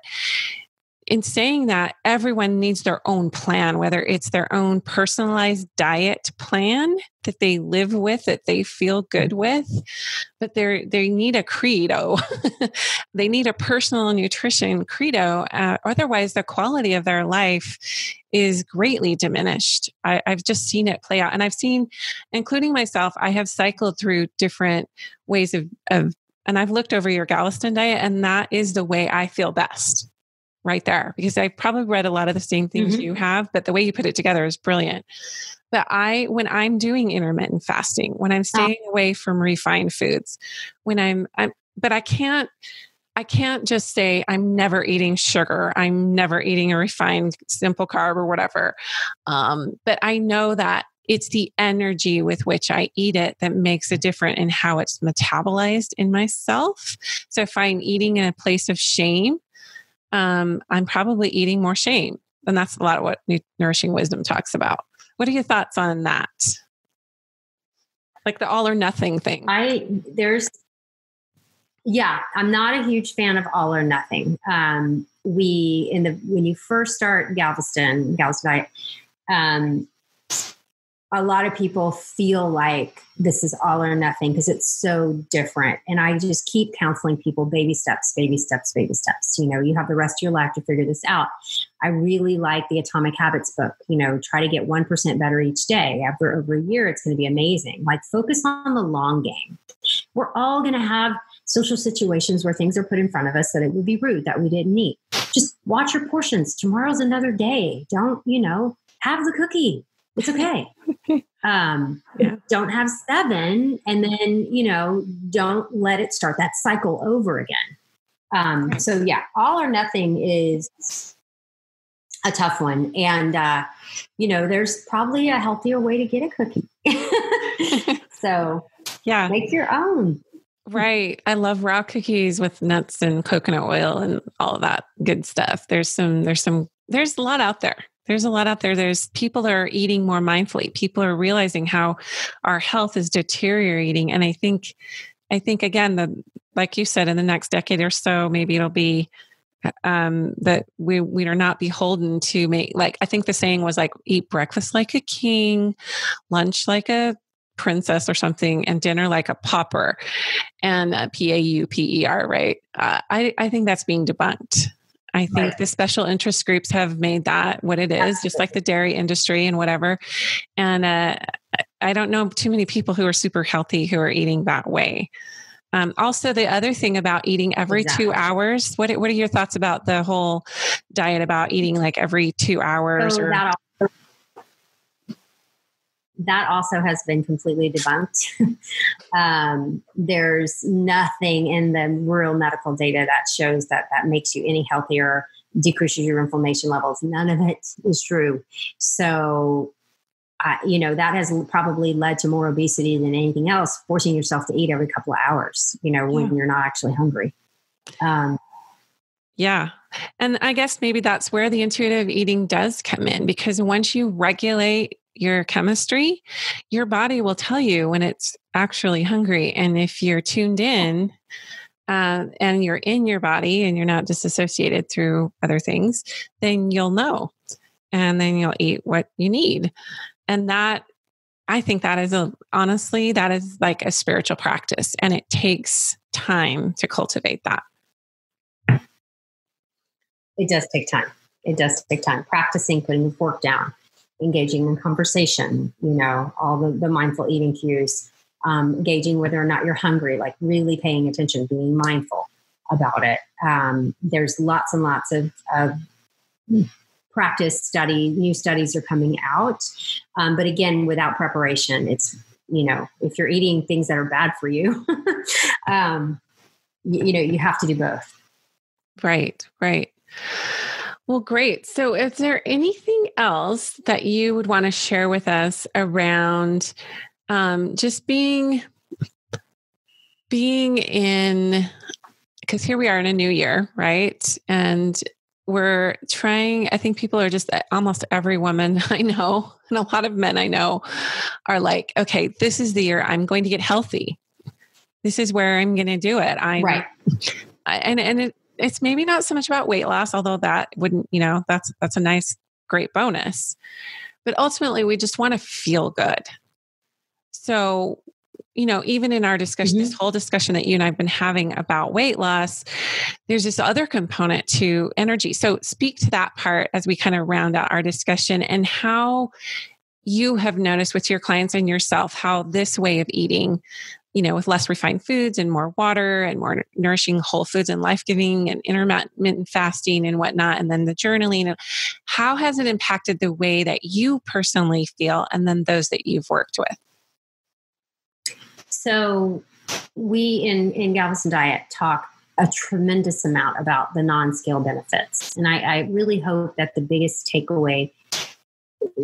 in saying that, everyone needs their own plan, whether it's their own personalized diet plan that they live with, that they feel good with, but they need a credo. They need a personal nutrition credo. Otherwise, the quality of their life is greatly diminished. I've just seen it play out. And I've seen, including myself, I have cycled through different ways of and I've looked over your Galveston diet, and that is the way I feel best. Right there, because I probably read a lot of the same things you have, but the way you put it together is brilliant. But when I'm doing intermittent fasting, when I'm staying away from refined foods, but I can't just say I'm never eating sugar. I'm never eating a refined simple carb or whatever. But I know that it's the energy with which I eat it that makes a difference in how it's metabolized in myself. So if I'm eating in a place of shame, I'm probably eating more shame. And that's a lot of what Nourishing Wisdom talks about. What are your thoughts on that? Like the all or nothing thing. I'm not a huge fan of all or nothing. When you first start Galveston diet, a lot of people feel like this is all or nothing because it's so different. And I just keep counseling people, baby steps, baby steps, baby steps. You have the rest of your life to figure this out. I really like the Atomic Habits book. Try to get 1% better each day. After over a year, it's going to be amazing. Like, focus on the long game. We're all going to have social situations where things are put in front of us that it would be rude that we didn't eat. Just watch your portions. Tomorrow's another day. Don't, have the cookie. It's okay. Don't have 7 and then, don't let it start that cycle over again. So all or nothing is a tough one. And, there's probably a healthier way to get a cookie. So make your own. Right. I love raw cookies with nuts and coconut oil and all of that good stuff. There's a lot out there. There's people that are eating more mindfully. People are realizing how our health is deteriorating. And I think again, like you said, in the next decade or so, maybe it'll be that we are not beholden to make, like, I think the saying was like, eat breakfast like a king, lunch like a princess or something, and dinner like a pauper, and pauper, right? I think that's being debunked. I think Right. the special interest groups have made that what it is, just like the dairy industry and whatever. And I don't know too many people who are super healthy who are eating that way. Also, the other thing about eating every 2 hours, what are your thoughts about the whole diet about eating like every 2 hours? So that also has been completely debunked. There's nothing in the real medical data that shows that makes you any healthier, decreases your inflammation levels. None of it is true. So, that has probably led to more obesity than anything else, forcing yourself to eat every couple of hours, when you're not actually hungry. Yeah. And I guess maybe that's where the intuitive eating does come in, because once you regulate your chemistry, your body will tell you when it's actually hungry. And if you're tuned in and you're in your body and you're not disassociated through other things, then you'll know. And then you'll eat what you need. And that, I think that is honestly, that is like a spiritual practice, and it takes time to cultivate that. It does take time. It does take time. Practicing, putting the fork down, engaging in conversation, all the mindful eating cues, gauging whether or not you're hungry, like really paying attention, being mindful about it. There's lots and lots of new studies are coming out. But again, without preparation, it's, if you're eating things that are bad for you, you have to do both. Right. Well, great. So is there anything else that you would want to share with us around just being in, because here we are in a new year, right? And we're trying, I think people are just, almost every woman I know, and a lot of men I know are like, okay, this is the year I'm going to get healthy. This is where I'm going to do it. Right. It's maybe not so much about weight loss, although that wouldn't, that's a nice, great bonus. But ultimately, we just want to feel good. So, even in our discussion, this whole discussion that you and I've been having about weight loss, there's this other component to energy. So speak to that part as we kind of round out our discussion, and how you have noticed with your clients and yourself, how this way of eating, with less refined foods and more water and more nourishing whole foods and life-giving and intermittent fasting and whatnot, and then the journaling, how has it impacted the way that you personally feel and then those that you've worked with? So we in Galveston Diet talk a tremendous amount about the non-scale benefits. And I really hope that the biggest takeaway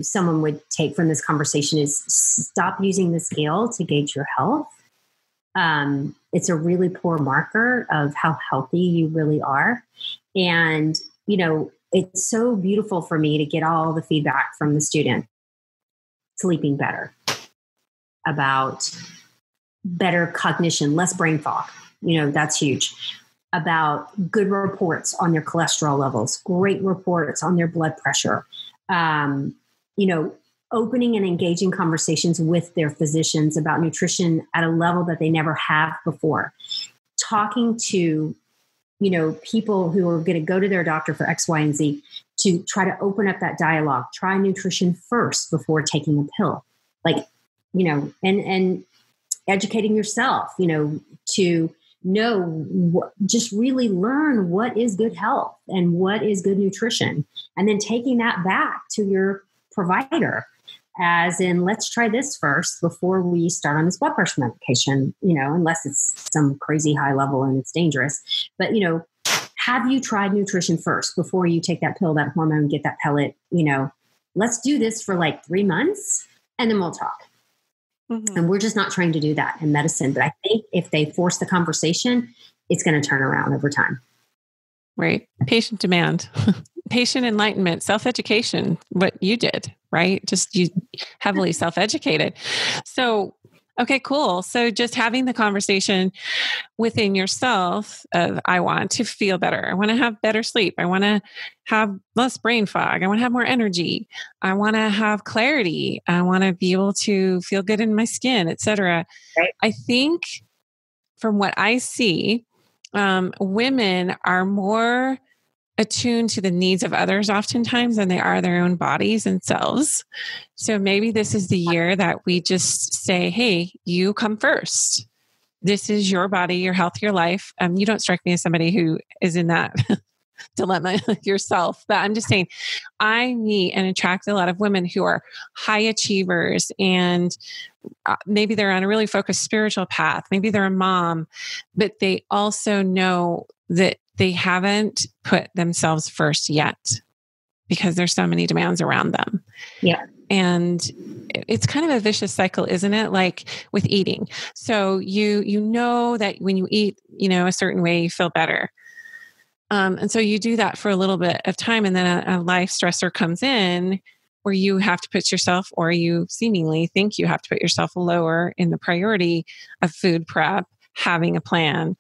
someone would take from this conversation is stop using the scale to gauge your health. It's a really poor marker of how healthy you really are. And, it's so beautiful for me to get all the feedback from the student, sleeping better, about better cognition, less brain fog. That's huge. About good reports on their cholesterol levels, great reports on their blood pressure, opening and engaging conversations with their physicians about nutrition at a level that they never have before. Talking to, people who are going to go to their doctor for X, Y, and Z, to try to open up that dialogue. Try nutrition first before taking a pill. And educating yourself, to just really learn what is good health and what is good nutrition. And then taking that back to your provider, as in, let's try this first before we start on this blood pressure medication, unless it's some crazy high level and it's dangerous. But, have you tried nutrition first before you take that pill, that hormone, get that pellet? Let's do this for like 3 months and then we'll talk. And we're just not trying to do that in medicine. But I think if they force the conversation, it's going to turn around over time. Right. Patient demand, patient enlightenment, self-education, what you did, right? Just you heavily self-educated. So Okay, cool. So just having the conversation within yourself of, I want to feel better. I want to have better sleep. I want to have less brain fog. I want to have more energy. I want to have clarity. I want to be able to feel good in my skin, etc. Right. I think from what I see, women are more attuned to the needs of others oftentimes than they are their own bodies and selves. So maybe this is the year that we just say, hey, you come first. This is your body, your health, your life. You don't strike me as somebody who is in that dilemma yourself, but I'm just saying I meet and attract a lot of women who are high achievers, and maybe they're on a really focused spiritual path. Maybe they're a mom, but they also know that they haven't put themselves first yet because there's so many demands around them. Yeah. And it's kind of a vicious cycle, isn't it? Like with eating. So you know that when you eat, a certain way, you feel better. And so you do that for a little bit of time, and then a life stressor comes in where you have to put yourself, or you seemingly think you have to put yourself lower in the priority of food prep, having a plan,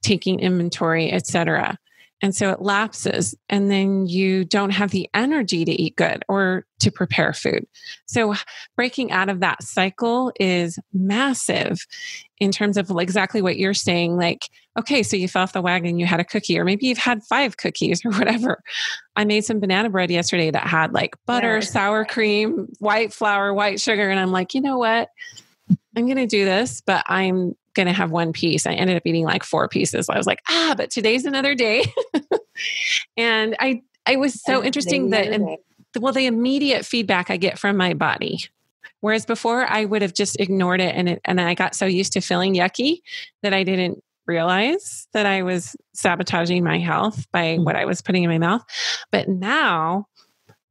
taking inventory, etc. And so it lapses, and then you don't have the energy to eat good or to prepare food. So breaking out of that cycle is massive in terms of exactly what you're saying. Like, okay, so you fell off the wagon, you had a cookie, or maybe you've had 5 cookies or whatever. I made some banana bread yesterday that had like butter, sour cream, white flour, white sugar. And I'm like, you know what? I'm going to do this, but I'm going to have 1 piece. I ended up eating like 4 pieces. I was like, but today's another day. And I was so interesting that, the immediate feedback I get from my body, whereas before I would have just ignored it. And I got so used to feeling yucky that I didn't realize that I was sabotaging my health by what I was putting in my mouth. But now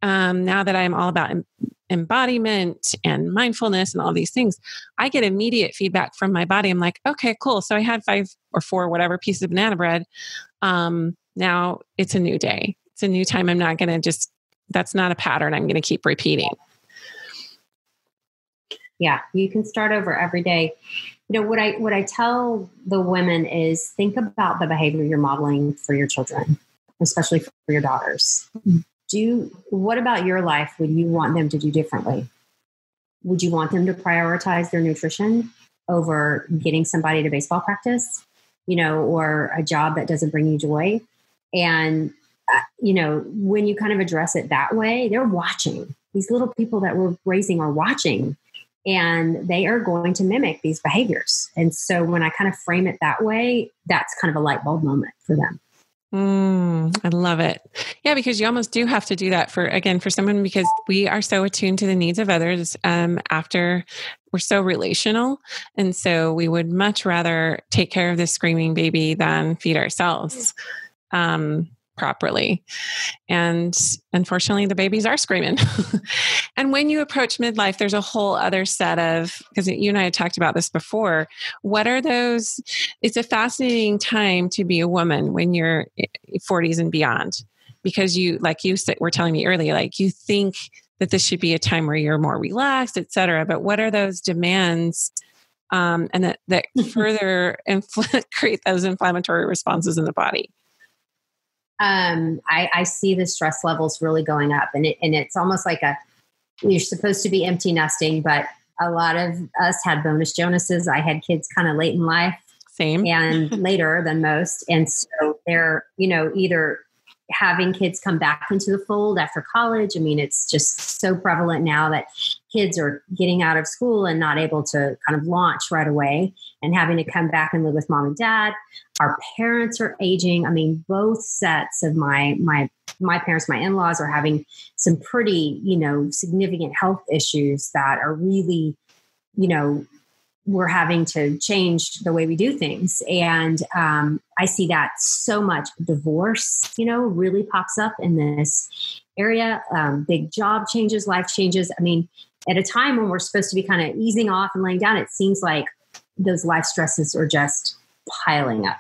that I'm all about embodiment and mindfulness and all these things, I get immediate feedback from my body. I'm like, okay, cool. So I had 5 or 4, whatever pieces of banana bread. Now it's a new day. It's a new time. I'm not going to that's not a pattern I'm going to keep repeating. Yeah. You can start over every day. What I tell the women is think about the behavior you're modeling for your children, especially for your daughters. What about your life would you want them to do differently? Would you want them to prioritize their nutrition over getting somebody to baseball practice, or a job that doesn't bring you joy? And, when you kind of address it that way, they're watching. These little people that we're raising are watching, and they are going to mimic these behaviors. And so when I kind of frame it that way, that's kind of a light bulb moment for them. I love it. Yeah, because you almost do have to do that for someone, because we are so attuned to the needs of others after we're so relational. And so we would much rather take care of this screaming baby than feed ourselves properly. And unfortunately, the babies are screaming. And when you approach midlife, there's a whole other set of, because you and I had talked about this before, what are those? It's a fascinating time to be a woman when you're 40s and beyond, because you, like you said, were telling me earlier, like you think that this should be a time where you're more relaxed, et cetera. But what are those demands and that further create those inflammatory responses in the body? I see the stress levels really going up, and it's almost like you're supposed to be empty nesting, but a lot of us had bonus Jonases. I had kids kind of late in life, same, and later than most. And so they're, either having kids come back into the fold after college. I mean, it's just so prevalent now that kids are getting out of school and not able to kind of launch right away and having to come back and live with mom and dad. Our parents are aging. I mean, both sets of my parents, my in-laws, are having some pretty, significant health issues that are really, we're having to change the way we do things. And I see that so much. Divorce, really pops up in this area. Big job changes, life changes. I mean, at a time when we're supposed to be kind of easing off and laying down, it seems like those life stresses are just piling up.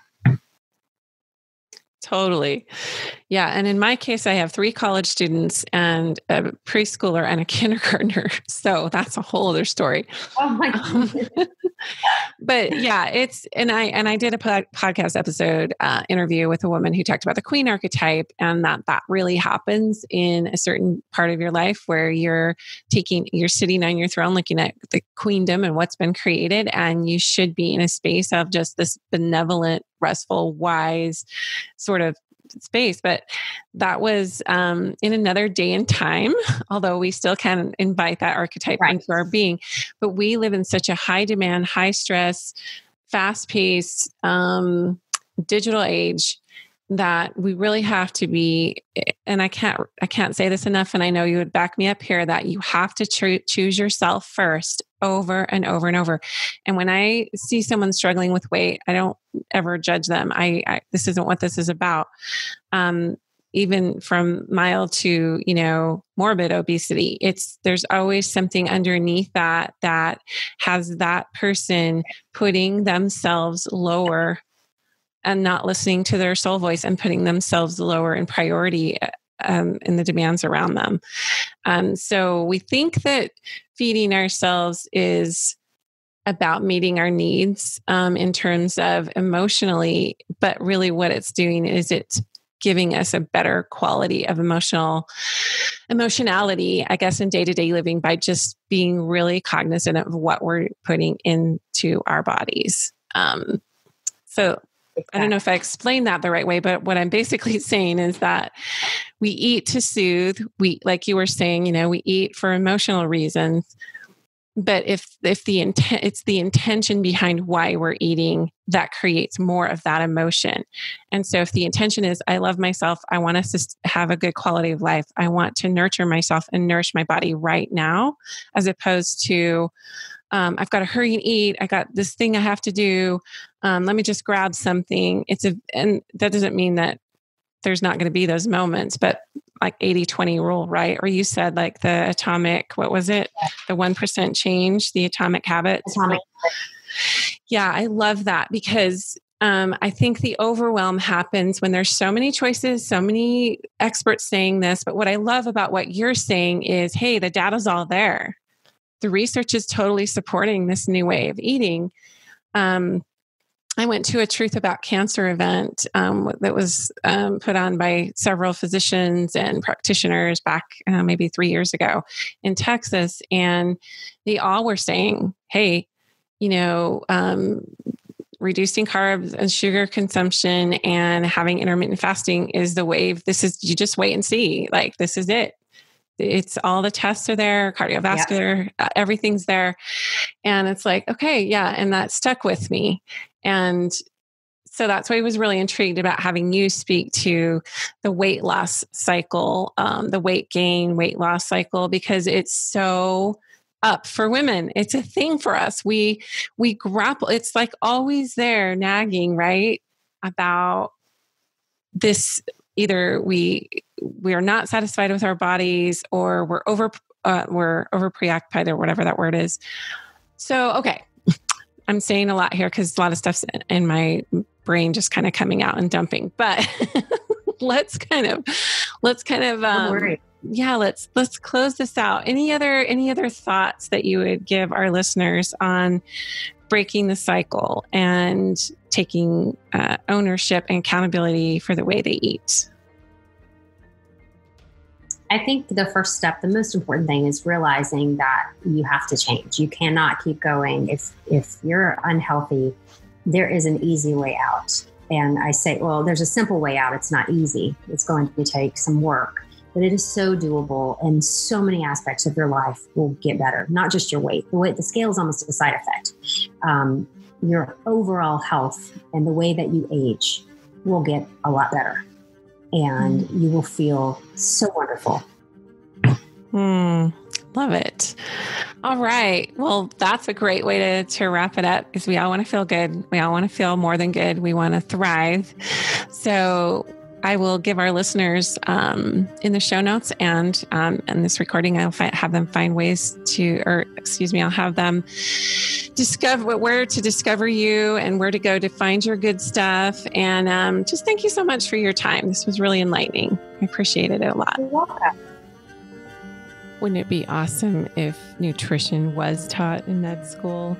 Totally. Yeah. And in my case, I have 3 college students and a preschooler and a kindergartner. So that's a whole other story. Oh my Um, goodness. but yeah, I did a podcast episode interview with a woman who talked about the queen archetype, and that really happens in a certain part of your life where you're sitting on your throne looking at the queendom and what's been created. And you should be in a space of just this benevolent, restful, wise sort of space. But that was in another day and time, although we still can invite that archetype into our being. But we live in such a high demand, high stress, fast paced, digital age that we really have to be, and I can't say this enough, and I know you would back me up here, that you have to choose yourself first over and over and over. And when I see someone struggling with weight, I don't ever judge them. This isn't what this is about. Even from mild to, morbid obesity, there's always something underneath that has that person putting themselves lower and not listening to their soul voice and putting themselves lower in priority in the demands around them. So we think that feeding ourselves is about meeting our needs in terms of emotionally, but really what it's doing is it's giving us a better quality of emotionality, I guess, in day-to-day living by just being really cognizant of what we're putting into our bodies. So I don't know if I explained that the right way, but what I'm basically saying is that we eat to soothe. Like you were saying, we eat for emotional reasons. But if it's the intention behind why we're eating that creates more of that emotion. And so if the intention is, I love myself, I want us to have a good quality of life, I want to nurture myself and nourish my body right now, as opposed to, I've got to hurry and eat, I got this thing I have to do, let me just grab something. And that doesn't mean that there's not going to be those moments, but like 80-20 rule, right? Or you said like the atomic, what was it? The 1% change, the atomic habits. Yeah, I love that because I think the overwhelm happens when there's so many choices, so many experts saying this. But what I love about what you're saying is, hey, the data's all there. The research is totally supporting this new way of eating. I went to a Truth About Cancer event that was put on by several physicians and practitioners back maybe 3 years ago in Texas. And they all were saying, hey, reducing carbs and sugar consumption and having intermittent fasting is the wave. You just wait and see. Like, this is it. It's all the tests are there, cardiovascular, everything's there. And it's like, okay, yeah. And that stuck with me. And so that's why I was really intrigued about having you speak to the weight loss cycle, the weight gain, weight loss cycle, because it's so up for women. It's a thing for us. We grapple. It's like always there nagging, right? About this, either we are not satisfied with our bodies or we're over preoccupied or whatever that word is. So, okay. I'm saying a lot here because a lot of stuff's in my brain just kind of coming out and dumping, but let's kind of, let's close this out. Any other thoughts that you would give our listeners on breaking the cycle and taking ownership and accountability for the way they eat? I think the first step, the most important thing, is realizing that you have to change. You cannot keep going. If you're unhealthy, there is an easy way out. And I say, well, there's a simple way out. It's not easy. It's going to take some work, but it is so doable, and so many aspects of your life will get better. Not just your weight. The scale is almost a side effect. Your overall health and the way that you age will get a lot better. And you will feel so wonderful. Love it. All right. Well, that's a great way to wrap it up, because we all want to feel good. We all want to feel more than good. We want to thrive. So I will give our listeners in the show notes and in this recording, I'll have them find ways to, I'll have them where to discover you and where to go to find your good stuff. And just thank you so much for your time. This was really enlightening. I appreciated it a lot. You're welcome. Wouldn't it be awesome if nutrition was taught in med school?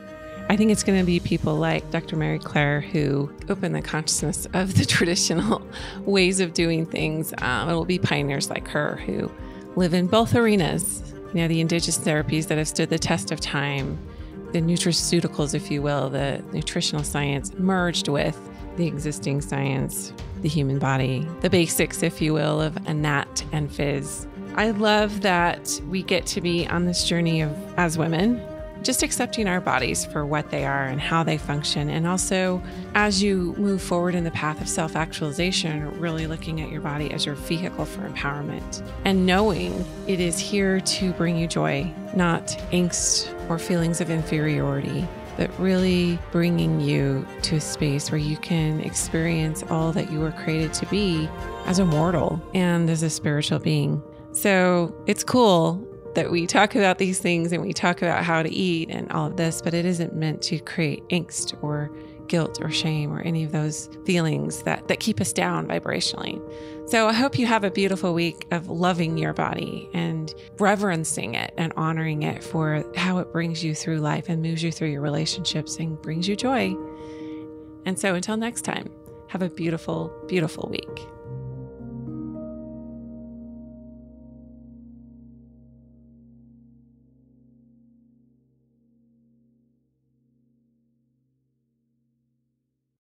I think it's going to be people like Dr. Mary Claire who open the consciousness of the traditional ways of doing things. It will be pioneers like her who live in both arenas. The indigenous therapies that have stood the test of time, the nutraceuticals, if you will, the nutritional science merged with the existing science, the human body, the basics, if you will, of anat and phys. I love that we get to be on this journey of, as women, just accepting our bodies for what they are and how they function. And also, as you move forward in the path of self-actualization, really looking at your body as your vehicle for empowerment and knowing it is here to bring you joy, not angst or feelings of inferiority, but really bringing you to a space where you can experience all that you were created to be as a mortal and as a spiritual being. So it's cool that we talk about these things and we talk about how to eat and all of this, but it isn't meant to create angst or guilt or shame or any of those feelings that keep us down vibrationally. So I hope you have a beautiful week of loving your body and reverencing it and honoring it for how it brings you through life and moves you through your relationships and brings you joy. And so until next time, have a beautiful, beautiful week.